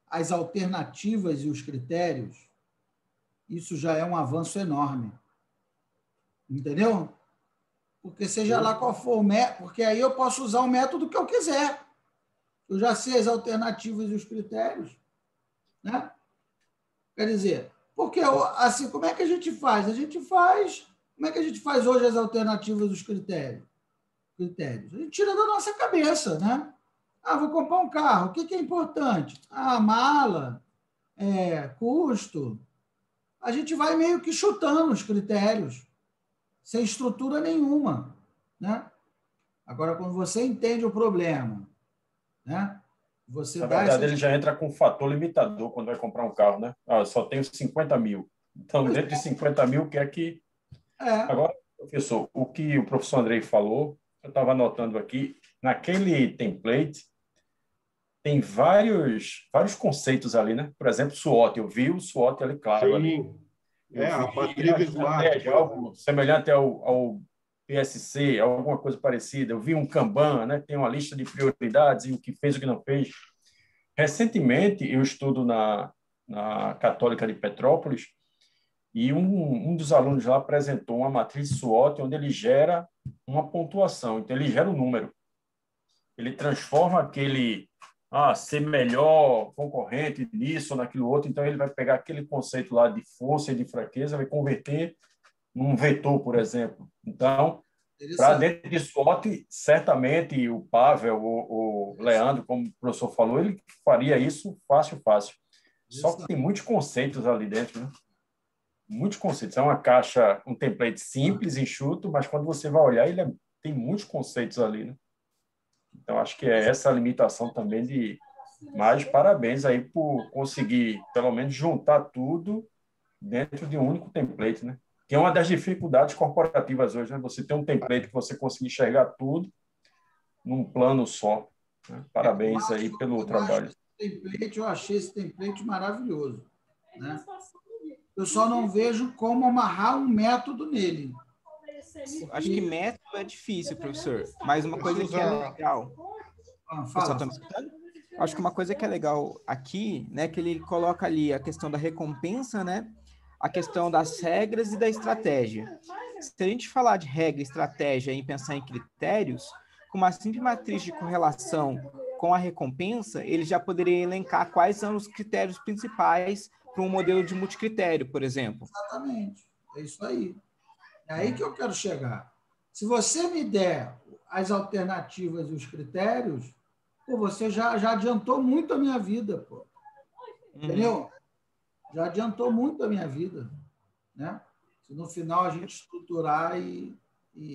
Speaker 1: as alternativas e os critérios, isso já é um avanço enorme. Entendeu? Porque seja lá qual for o método, porque aí eu posso usar o método que eu quiser. Eu já sei as alternativas e os critérios, né? Quer dizer, porque assim, como é que a gente faz? Como é que a gente faz hoje as alternativas e os critérios? A gente tira da nossa cabeça, né? Vou comprar um carro, o que é importante? Mala, custo. A gente vai meio que chutando os critérios, sem estrutura nenhuma, né? Agora, quando você entende o problema, né? Você
Speaker 3: Na verdade, ele já entra com um fator limitador quando vai comprar um carro, né? Eu só tenho 50 mil. Então, dentro de 50 mil, o que é que... Agora, professor, o que o professor Andrei falou, eu estava anotando aqui, naquele template, tem vários conceitos ali, né? Por exemplo, SWOT. Eu vi o SWOT ali, claro.
Speaker 2: Sim.
Speaker 3: Ali.
Speaker 2: A matriz SWOT.
Speaker 3: Algo semelhante ao PSC, alguma coisa parecida. Eu vi um Kanban, né? Tem uma lista de prioridades e o que fez e o que não fez. Recentemente, eu estudo na Católica de Petrópolis e um dos alunos lá apresentou uma matriz SWOT onde ele gera uma pontuação. Então, ele gera um número. Ele transforma aquele ser melhor concorrente nisso ou naquilo outro. Então, ele vai pegar aquele conceito lá de força e de fraqueza, vai converter num vetor, por exemplo. Então, para dentro de SWOT, certamente o Pavel, o Leandro, como o professor falou, ele faria isso fácil. Só que tem muitos conceitos ali dentro, né? Muitos conceitos. É uma caixa, um template simples, enxuto, mas quando você vai olhar, ele tem muitos conceitos ali, né? Então, acho que é essa a limitação também de... Mas parabéns aí por conseguir, pelo menos, juntar tudo dentro de um único template, né? Que é uma das dificuldades corporativas hoje, né? Você tem um template que você consegue enxergar tudo num plano só, né? Parabéns aí pelo trabalho.
Speaker 1: Eu achei esse template maravilhoso, né? Eu só não vejo como amarrar um método nele.
Speaker 4: Acho que método é difícil, professor, mas uma coisa que é legal...
Speaker 1: Fala.
Speaker 4: Acho que uma coisa que é legal aqui, né, que ele coloca ali a questão da recompensa, né, a questão das regras e da estratégia. Se a gente falar de regra e estratégia e pensar em critérios, com uma simples matriz de correlação com a recompensa, ele já poderia elencar quais são os critérios principais para um modelo de multicritério, por exemplo.
Speaker 1: Exatamente, é isso aí. É aí que eu quero chegar. Se você me der as alternativas e os critérios, você já adiantou muito a minha vida, pô. Entendeu? Já adiantou muito a minha vida, né? Se no final a gente estruturar e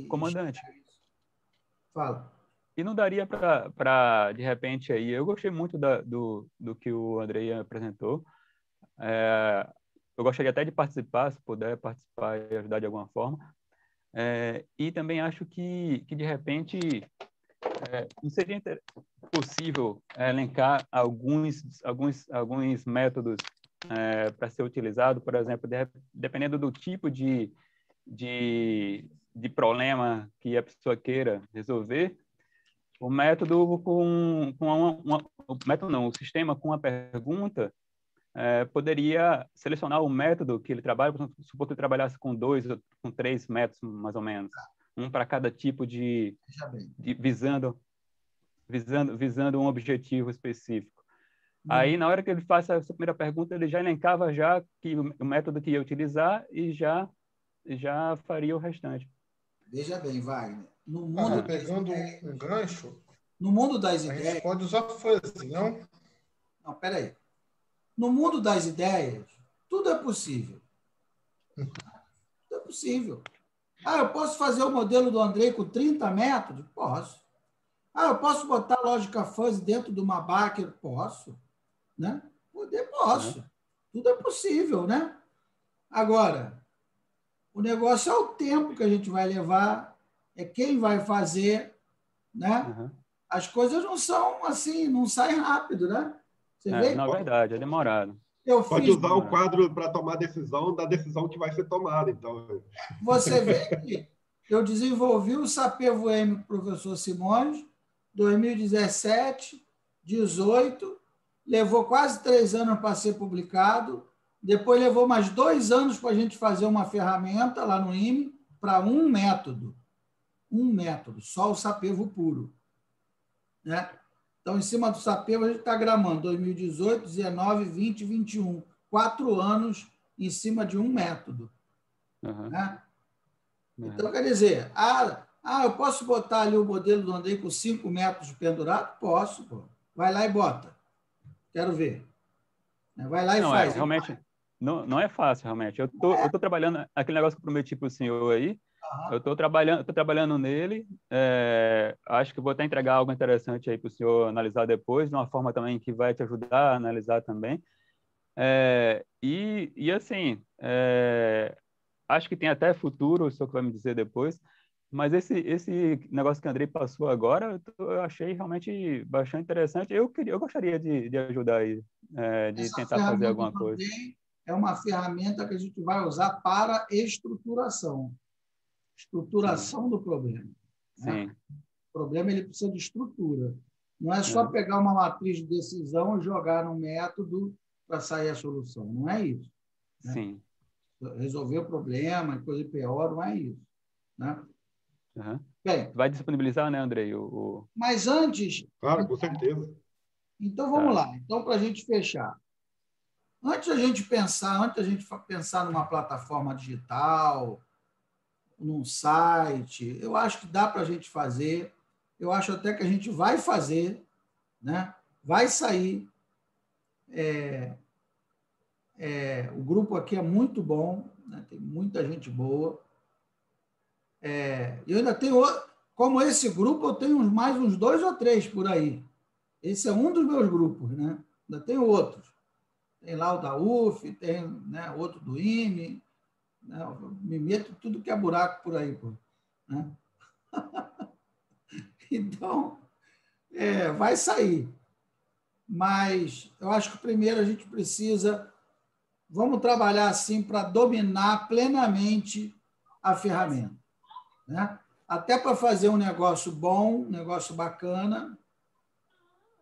Speaker 5: Comandante.
Speaker 1: Fala.
Speaker 5: E não daria para, de repente, aí... Eu gostei muito do que o Andrei apresentou. Eu gostaria até de participar, se puder participar e ajudar de alguma forma. E também acho que de repente, não seria possível elencar alguns métodos para ser utilizado, por exemplo, dependendo do tipo de problema que a pessoa queira resolver, o método o sistema com a pergunta poderia selecionar o método que ele trabalha. Supor que ele trabalhasse com 2 ou com 3 métodos, mais ou menos, um para cada tipo visando um objetivo específico. Aí, na hora que ele faz essa primeira pergunta, ele já elencava que o método que ia utilizar e já faria o restante.
Speaker 1: Veja bem, Wagner. No mundo
Speaker 6: pegando um gancho,
Speaker 1: No mundo das
Speaker 6: A gente
Speaker 1: ideias...
Speaker 6: pode usar fuzzy, não?
Speaker 1: Não, peraí. No mundo das ideias, tudo é possível. Tudo é possível. Eu posso fazer o modelo do Andrei com 30 métodos? Posso. Eu posso botar lógica fuzzy dentro de uma Baker? Posso. Né? Posso. Tudo é possível, né? Agora, o negócio é o tempo que a gente vai levar, é quem vai fazer, né? As coisas não são assim, não saem rápido, né? Você vê?
Speaker 5: Na verdade, é demorado.
Speaker 2: Pode usar o quadro para tomar decisão da decisão que vai ser tomada. Então,
Speaker 1: você vê que eu desenvolvi o Sapevo M com o professor Simões, 2017, 18, levou quase 3 anos para ser publicado, depois levou mais 2 anos para a gente fazer uma ferramenta lá no IME para um método, só o Sapevo puro. Né? Então, em cima do Sapevo, a gente está gramando 2018, 19, 20, 21. 4 anos em cima de um método. Né? Então, quer dizer, eu posso botar ali o modelo do Andrei com 5 métodos pendurados? Posso, pô. Vai lá e bota. Quero ver. Vai lá e faz.
Speaker 5: Realmente, não é fácil, realmente. Eu tô trabalhando, aquele negócio que eu prometi para o senhor aí, eu estou trabalhando nele, acho que vou até entregar algo interessante aí para o senhor analisar depois, de uma forma também que vai te ajudar a analisar também. E assim, acho que tem até futuro, o senhor que vai me dizer depois, mas esse negócio que o Andrei passou agora, eu achei realmente bastante interessante. Eu gostaria de ajudar aí, de tentar fazer alguma coisa.
Speaker 1: É uma ferramenta que a gente vai usar para estruturação do problema.
Speaker 5: Sim.
Speaker 1: Né? O problema ele precisa de estrutura. Não é só pegar uma matriz de decisão e jogar no método para sair a solução. Não é isso. Né?
Speaker 5: Sim.
Speaker 1: Resolver o problema, coisa pior, não é isso. Né?
Speaker 5: Bem, vai disponibilizar, né, Andrei?
Speaker 1: Mas antes...
Speaker 2: Claro, com certeza.
Speaker 1: Então, vamos lá. Então, para a gente fechar. Antes da gente pensar numa plataforma digital, num site, eu acho que dá para a gente fazer, eu acho até que a gente vai fazer, né? Vai sair. O grupo aqui é muito bom, né? Tem muita gente boa. Eu ainda tenho, como esse grupo, eu tenho mais uns 2 ou 3 por aí. Esse é um dos meus grupos, né? Ainda tenho outros. Tem lá o da UF, tem, né, outro do IME, né? Me meto tudo que é buraco por aí. Pô, né? Então, vai sair. Mas eu acho que primeiro a gente precisa... Vamos trabalhar assim para dominar plenamente a ferramenta. Né? Até para fazer um negócio bom, um negócio bacana,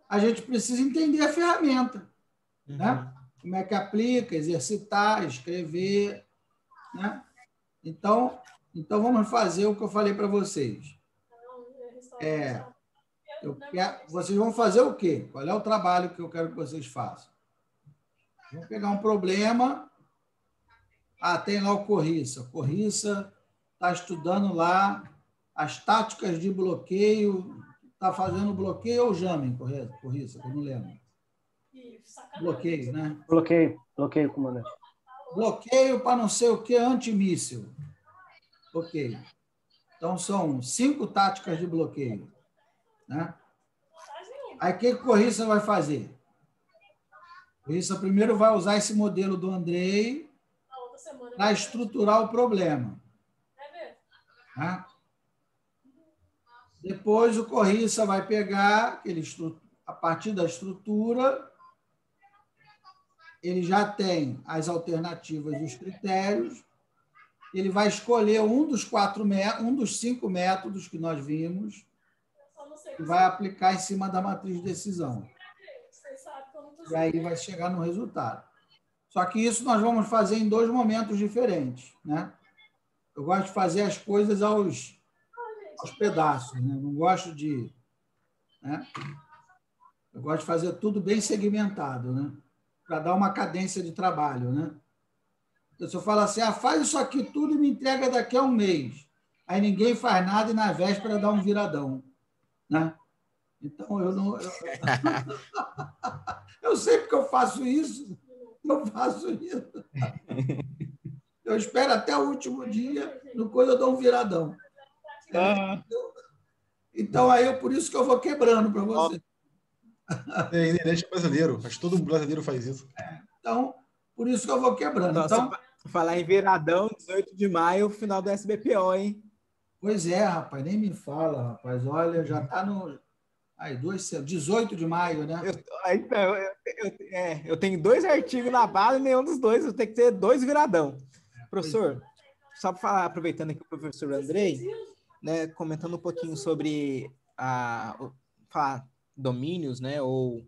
Speaker 1: a gente precisa entender a ferramenta. Né? Como é que aplica, exercitar, escrever. Né? Então, vamos fazer o que eu falei para vocês. Vocês vão fazer o quê? Qual é o trabalho que eu quero que vocês façam? Vamos pegar um problema. Tem lá o Corriça. O Corriça está estudando lá as táticas de bloqueio. Está fazendo bloqueio ou jamming, Corriça? Eu não lembro. Bloqueio, né?
Speaker 7: Bloqueio, comandante.
Speaker 1: Bloqueio para não sei o que, antimíssil. Ok. Então, são 5 táticas de bloqueio. Né? Aí, o que o Corriça vai fazer? O Corriça primeiro vai usar esse modelo do Andrei para estruturar o problema. Né? Depois, o Corriça vai pegar, a partir da estrutura, ele já tem as alternativas e os critérios, ele vai escolher um dos 5 métodos que nós vimos e vai aplicar em cima da matriz de decisão. E aí vai chegar no resultado. Só que isso nós vamos fazer em 2 momentos diferentes. Né? Eu gosto de fazer as coisas aos pedaços. Né? Não gosto de... Né? Eu gosto de fazer tudo bem segmentado, né? Para dar uma cadência de trabalho. Né? Então, se eu falo assim, faz isso aqui tudo e me entrega daqui a um mês. Aí ninguém faz nada e na véspera dá um viradão. Né? Então, eu não... Eu sei porque eu faço isso. Eu faço isso. Eu espero até o último dia, no coisa eu dou um viradão. Então, aí, por isso que eu vou quebrando para você.
Speaker 6: É inerente brasileiro. Acho que todo brasileiro faz isso.
Speaker 1: Então, por isso que eu vou quebrando.
Speaker 4: Nossa,
Speaker 1: então,
Speaker 4: falar em viradão, 18 de maio, final do SBPO, hein?
Speaker 1: Pois é, rapaz, nem me fala, rapaz. Olha, já está no... Aí, 18 de maio, né?
Speaker 4: Eu tenho 2 artigos na bala e nenhum dos dois, eu tenho que ter 2 viradão. Professor, só para falar, aproveitando aqui o professor Andrei, né, comentando um pouquinho sobre domínios, né, ou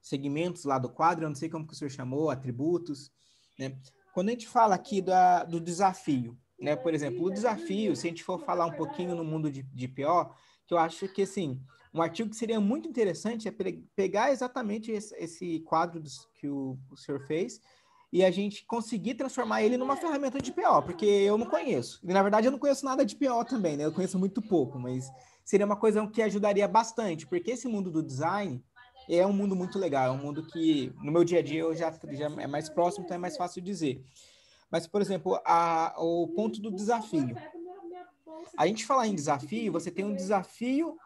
Speaker 4: segmentos lá do quadro, eu não sei como que o senhor chamou, atributos, né? Quando a gente fala aqui do desafio, né, por exemplo, o desafio, se a gente for falar um pouquinho no mundo de PO, que eu acho que, assim, um artigo que seria muito interessante é pegar exatamente esse quadro que o senhor fez e a gente conseguir transformar ele numa ferramenta de PO, porque eu não conheço. E, na verdade, eu não conheço nada de PO também, né? Eu conheço muito pouco, mas seria uma coisa que ajudaria bastante, porque esse mundo do design é um mundo muito legal, é um mundo que, no meu dia a dia, eu já é mais próximo, então é mais fácil dizer. Mas, por exemplo, o ponto do desafio. A gente falar em desafio, você tem um desafio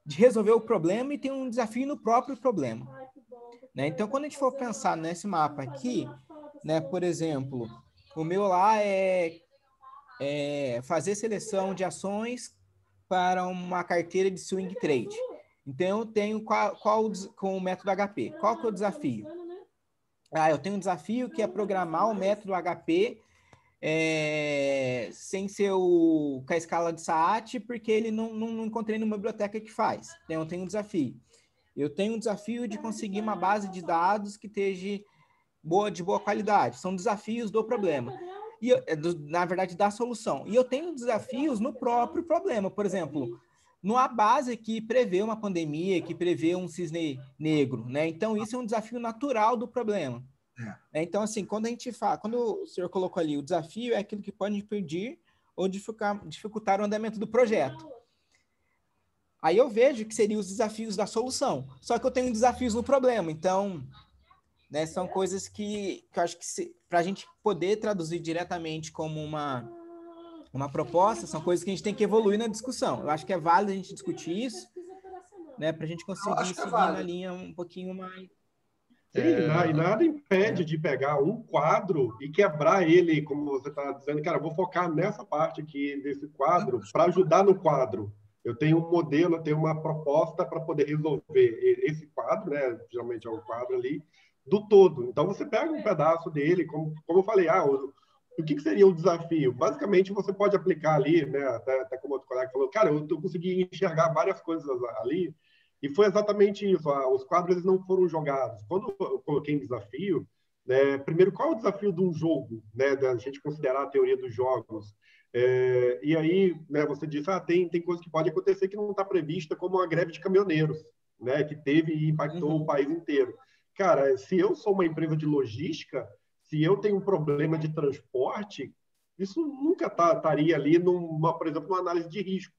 Speaker 4: de resolver o problema e tem um desafio no próprio problema, né? Então, quando a gente for pensar nesse mapa aqui, né, por exemplo, o meu lá é fazer seleção de ações para uma carteira de swing trade. Então, eu tenho com o método HP. Qual que é o desafio? Eu tenho um desafio que é programar o método HP sem ser com a escala de SAAT, porque ele não encontrei numa biblioteca que faz. Então, eu tenho um desafio. Eu tenho um desafio de conseguir uma base de dados que esteja de boa qualidade. São desafios do problema. Na verdade, da solução. E eu tenho desafios no próprio problema. Por exemplo, numa base que prevê uma pandemia, que prevê um cisne negro, né? Então, isso é um desafio natural do problema. Então, assim, quando o senhor colocou ali, o desafio é aquilo que pode impedir ou dificultar o andamento do projeto. Aí eu vejo que seriam os desafios da solução. Só que eu tenho desafios no problema. Então, né, são coisas que eu acho que para a gente poder traduzir diretamente como uma proposta, são coisas que a gente tem que evoluir na discussão. Eu acho que é válido a gente discutir isso, né, para a gente conseguir seguir na linha um pouquinho mais...
Speaker 2: Sim, e nada impede de pegar um quadro e quebrar ele, como você está dizendo, cara, vou focar nessa parte aqui desse quadro para ajudar no quadro. Eu tenho um modelo, eu tenho uma proposta para poder resolver esse quadro, né? Geralmente é um quadro ali, do todo. Então, você pega um pedaço dele, como eu falei, o que seria o desafio? Basicamente, você pode aplicar ali, né? Até como outro colega falou, cara, eu consegui enxergar várias coisas ali, e foi exatamente isso. Os quadros eles não foram jogados. Quando eu coloquei em desafio, né, primeiro, qual é o desafio de um jogo, né, da gente considerar a teoria dos jogos? E aí, né, você disse, tem coisa que pode acontecer que não está prevista, como a greve de caminhoneiros, né, que teve e impactou o país inteiro. Cara, se eu sou uma empresa de logística, se eu tenho um problema de transporte, isso nunca estaria ali, por exemplo, numa análise de risco.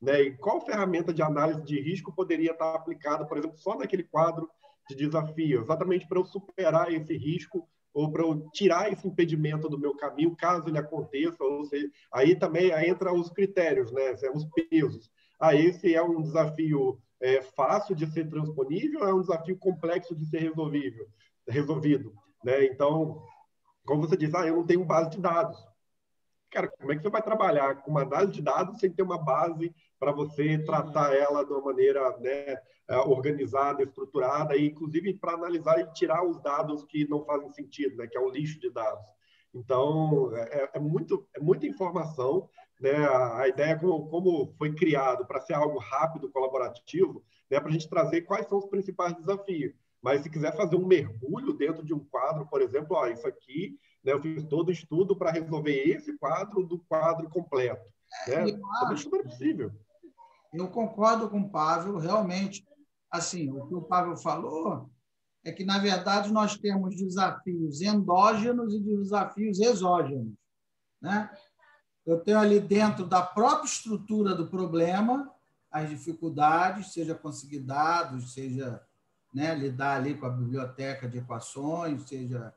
Speaker 2: Né? E qual ferramenta de análise de risco poderia estar aplicada, por exemplo, só naquele quadro de desafio, exatamente para eu superar esse risco ou para eu tirar esse impedimento do meu caminho, caso ele aconteça, ou seja, aí também entra os critérios, né? Os pesos. Esse é um desafio fácil de ser transponível, é um desafio complexo de ser resolvido, né? Então, como você diz, eu não tenho base de dados. Cara, como é que você vai trabalhar com uma análise de dados sem ter uma base para você tratar ela de uma maneira, né, organizada, estruturada, e inclusive para analisar e tirar os dados que não fazem sentido, né, que é o lixo de dados. Então, é muita informação, né? A ideia como foi criado para ser algo rápido, colaborativo, né, para a gente trazer quais são os principais desafios. Mas se quiser fazer um mergulho dentro de um quadro, por exemplo, isso aqui, né, eu fiz todo o estudo para resolver esse quadro do quadro completo. Né? Isso não é possível.
Speaker 1: Eu concordo com o Pavel, realmente. Assim, o que o Pavel falou é que, na verdade, nós temos desafios endógenos e desafios exógenos. Né? Eu tenho ali dentro da própria estrutura do problema as dificuldades, seja conseguir dados, seja, né, lidar ali com a biblioteca de equações, seja...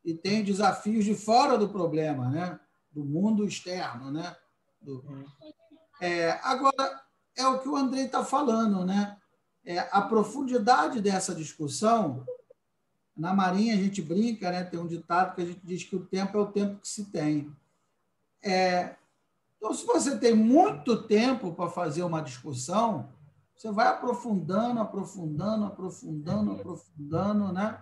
Speaker 1: E tem desafios de fora do problema, né? Do mundo externo, né? Agora, é o que o Andrei está falando, né? A profundidade dessa discussão, na Marinha a gente brinca, né? Tem um ditado que a gente diz que o tempo é o tempo que se tem. Então, se você tem muito tempo para fazer uma discussão, você vai aprofundando, né?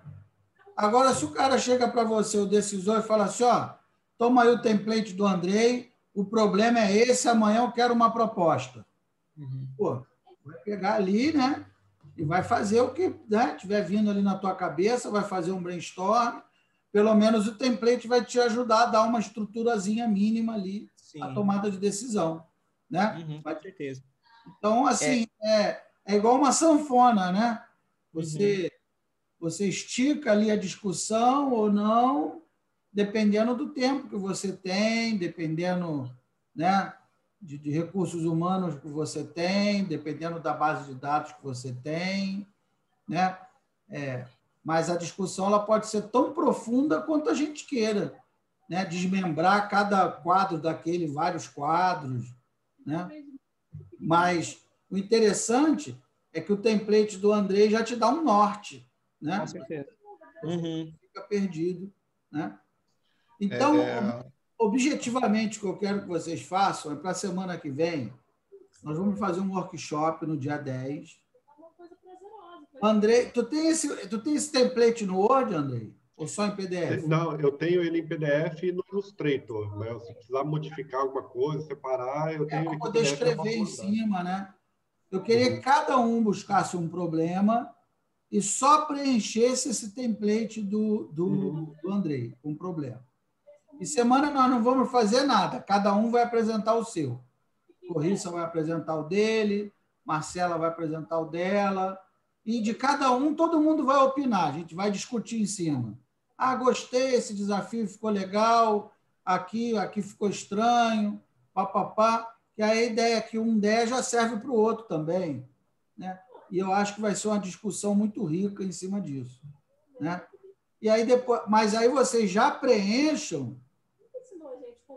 Speaker 1: Agora, se o cara chega para você, o decisor, e fala assim, ó, toma aí o template do Andrei, o problema é esse, amanhã eu quero uma proposta. Pô, vai pegar ali, né? E vai fazer o que, né, tiver vindo ali na tua cabeça, vai fazer um brainstorm, pelo menos o template vai te ajudar a dar uma estruturazinha mínima ali, a tomada de decisão, né?
Speaker 4: Com certeza.
Speaker 1: Então, assim, é igual uma sanfona, né? Você estica ali a discussão ou não, dependendo do tempo que você tem, dependendo, né, de recursos humanos que você tem, dependendo da base de dados que você tem, né? Mas a discussão ela pode ser tão profunda quanto a gente queira, né? Desmembrar cada quadro daquele, vários quadros, né? Mas o interessante é que o template do Andrei já te dá um norte, né?
Speaker 4: Com certeza.
Speaker 1: Fica perdido, né? Então, objetivamente, o que eu quero que vocês façam é para a semana que vem, nós vamos fazer um workshop no dia 10. Andrei, tu tem esse template no Word, Andrei? Ou só em PDF?
Speaker 2: Não, eu tenho ele em PDF e no Illustrator, né? Se precisar modificar alguma coisa, separar, eu tenho ele
Speaker 1: para
Speaker 2: em
Speaker 1: poder
Speaker 2: PDF.
Speaker 1: escrever em cima, né? Eu queria que cada um buscasse um problema e só preenchesse esse template do Andrei, com problema. E semana nós não vamos fazer nada, cada um vai apresentar o seu. Corrissa vai apresentar o dele, Marcela vai apresentar o dela, e de cada um todo mundo vai opinar, a gente vai discutir em cima. Ah, gostei, esse desafio ficou legal, aqui ficou estranho, papapá, que a ideia é que um der já serve para o outro também, né? E eu acho que vai ser uma discussão muito rica em cima disso, né? E aí depois, mas aí vocês já preencham,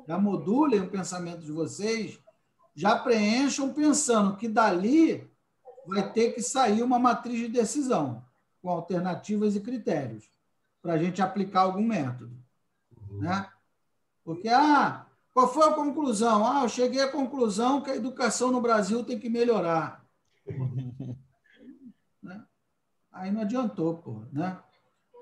Speaker 1: já modulem o pensamento de vocês, já preencham pensando que dali vai ter que sair uma matriz de decisão com alternativas e critérios para a gente aplicar algum método, né? Porque, qual foi a conclusão? Eu cheguei à conclusão que a educação no Brasil tem que melhorar. Né? Aí não adiantou, pô, né?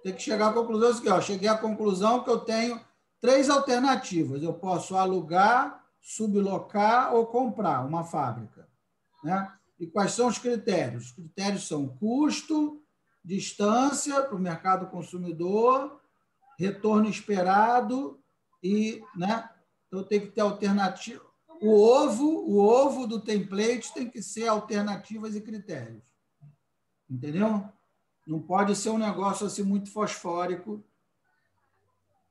Speaker 1: Tem que chegar à conclusão seguinte, cheguei à conclusão que eu tenho 3 alternativas. Eu posso alugar, sublocar ou comprar uma fábrica, né? E quais são os critérios? Os critérios são custo, distância para o mercado consumidor, retorno esperado e, né? Então tem que ter alternativa. O ovo do template tem que ser alternativas e critérios. Entendeu? Não pode ser um negócio assim muito fosfórico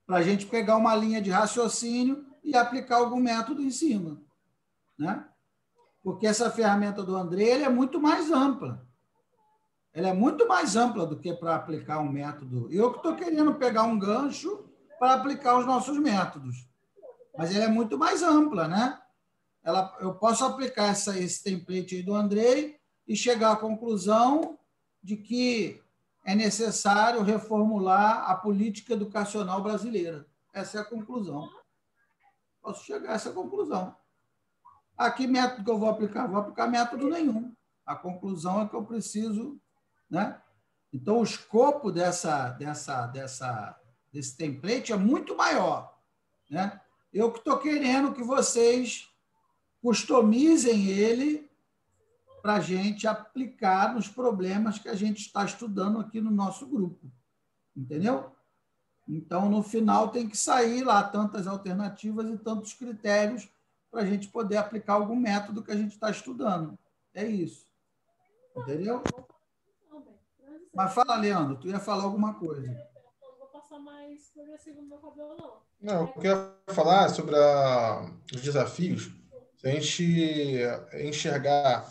Speaker 1: para a gente pegar uma linha de raciocínio e aplicar algum método em cima, né? Porque essa ferramenta do Andrei é muito mais ampla. Ela é muito mais ampla do que para aplicar um método. Eu que estou querendo pegar um gancho para aplicar os nossos métodos. Mas ela é muito mais ampla, né? Eu posso aplicar esse template aí do Andrei e chegar à conclusão de que é necessário reformular a política educacional brasileira. Essa é a conclusão. Posso chegar a essa conclusão. Que método que eu vou aplicar? Vou aplicar método nenhum. A conclusão é que eu preciso, né? Então, o escopo desse template é muito maior, né? Eu que estou querendo que vocês customizem ele para a gente aplicar nos problemas que a gente está estudando aqui no nosso grupo. Entendeu? Então, no final, tem que sair lá tantas alternativas e tantos critérios para a gente poder aplicar algum método que a gente está estudando. É isso. Entendeu? Mas fala, Leandro, tu ia falar alguma coisa.
Speaker 8: Não vou passar mais progressivo no meu cabelo, não.
Speaker 6: Não, eu queria falar sobre os desafios. Se a gente enxergar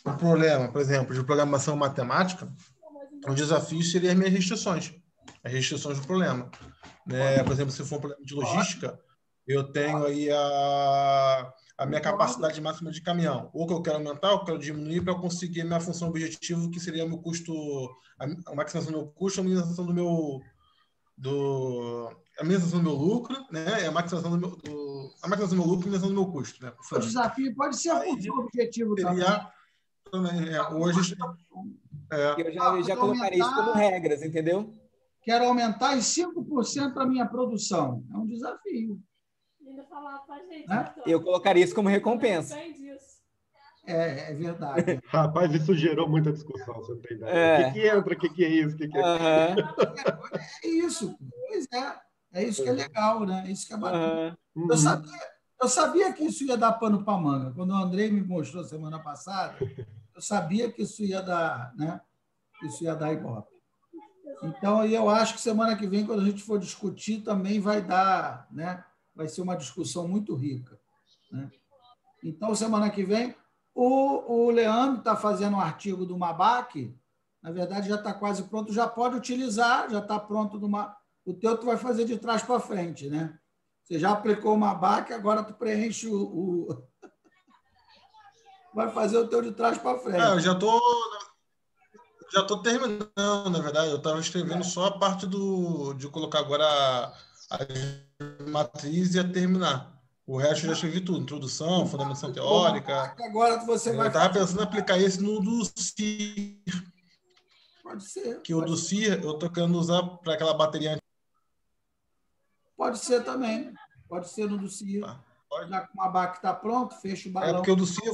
Speaker 6: um problema, por exemplo, de programação matemática, o desafio seria as minhas restrições, as restrições do problema. Né? Por exemplo, se for um problema de logística, eu tenho aí a minha capacidade máxima de caminhão. Ou que eu quero aumentar, ou que eu quero diminuir para conseguir a minha função objetivo, que seria o meu custo, a maximização do meu custo, a minimização do meu... a minimização do meu lucro, né? A maximização do meu, a maximização do meu lucro e a minimização do meu custo. Né?
Speaker 1: O desafio pode ser a função objetivo
Speaker 6: também. Hoje,
Speaker 4: eu já colocaria isso como regras, entendeu?
Speaker 1: Quero aumentar em 5% a minha produção. É um desafio.
Speaker 8: Ainda falar pra gente,
Speaker 1: né?
Speaker 4: Eu colocaria isso como recompensa.
Speaker 1: É verdade.
Speaker 2: Rapaz, isso gerou muita discussão, você não tem ideia. O que entra, o que é isso, o que é aquilo?
Speaker 1: É isso. Pois é. É isso que é legal, né? É isso que é bacana. Eu sabia que isso ia dar pano para manga. Quando o Andrei me mostrou semana passada, eu sabia que isso ia dar, né? Isso ia dar ibope. Então, eu acho que semana que vem, quando a gente for discutir, também vai dar, né? Vai ser uma discussão muito rica. Né? Então, semana que vem, o Leandro está fazendo um artigo do Mabac, na verdade, já está quase pronto, já pode utilizar, já está pronto. O teu tu vai fazer de trás para frente, né? Você já aplicou o Mabac, agora tu preenche vai fazer o teu de trás para frente.
Speaker 6: Eu já estou terminando, na verdade. Eu estava escrevendo só a parte de colocar agora a matriz e a terminar. O resto eu já escrevi tudo. Introdução, fundamentação teórica.
Speaker 1: Agora você vai...
Speaker 6: Eu estava pensando em aplicar esse no do CIR.
Speaker 1: Pode ser.
Speaker 6: Que o do CIR eu estou querendo usar para aquela bateria.
Speaker 1: Pode ser também. Pode ser no do CIR. Já que o Mabac está pronto, fecha o balão.
Speaker 6: Porque o do CIR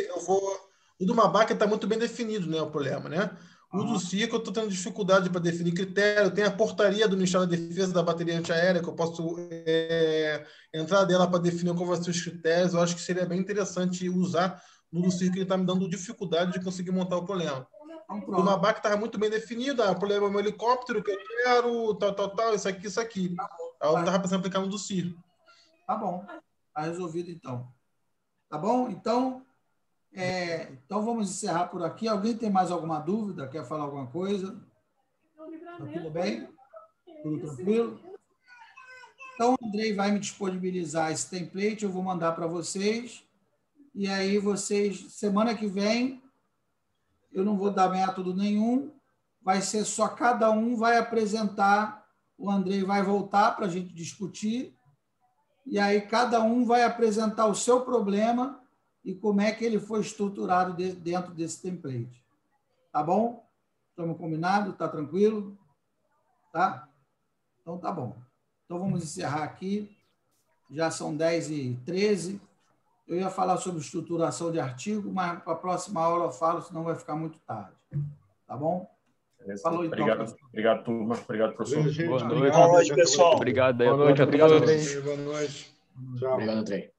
Speaker 6: eu vou... O do Mabac está muito bem definido, né, o problema, né? O do CIR que eu estou tendo dificuldade para definir critério. Tem a portaria do Ministério da Defesa da bateria antiaérea, que eu posso entrar dela para definir qual vão ser os critérios. Eu acho que seria bem interessante usar no do CIR, que ele está me dando dificuldade de conseguir montar o problema. O Mabac estava muito bem definido. O problema é o meu helicóptero, que eu quero, tal, isso aqui. Aí eu estava pensando em aplicar no do CIR.
Speaker 1: Tá bom. Está resolvido, então. Tá bom? Então... então vamos encerrar por aqui. Alguém tem mais alguma dúvida? Quer falar alguma coisa? Tá tudo bem? Tudo tranquilo? Então o Andrei vai me disponibilizar esse template, eu vou mandar para vocês, e aí vocês, semana que vem, eu não vou dar método nenhum, vai ser só cada um vai apresentar, o Andrei vai voltar para a gente discutir, e aí cada um vai apresentar o seu problema e como é que ele foi estruturado dentro desse template. Tá bom? Estamos combinados? Tá tranquilo? Tá? Então, tá bom. Então, vamos encerrar aqui. Já são 10h13. Eu ia falar sobre estruturação de artigo, mas para a próxima aula eu falo, senão vai ficar muito tarde. Tá bom?
Speaker 3: Falou, então. Obrigado, turma. Obrigado, professor.
Speaker 5: Boa noite.
Speaker 9: Boa noite, pessoal.
Speaker 5: Obrigado.
Speaker 3: Boa noite a todos.
Speaker 6: Boa noite.
Speaker 2: Tchau.
Speaker 9: Obrigado, Andrei.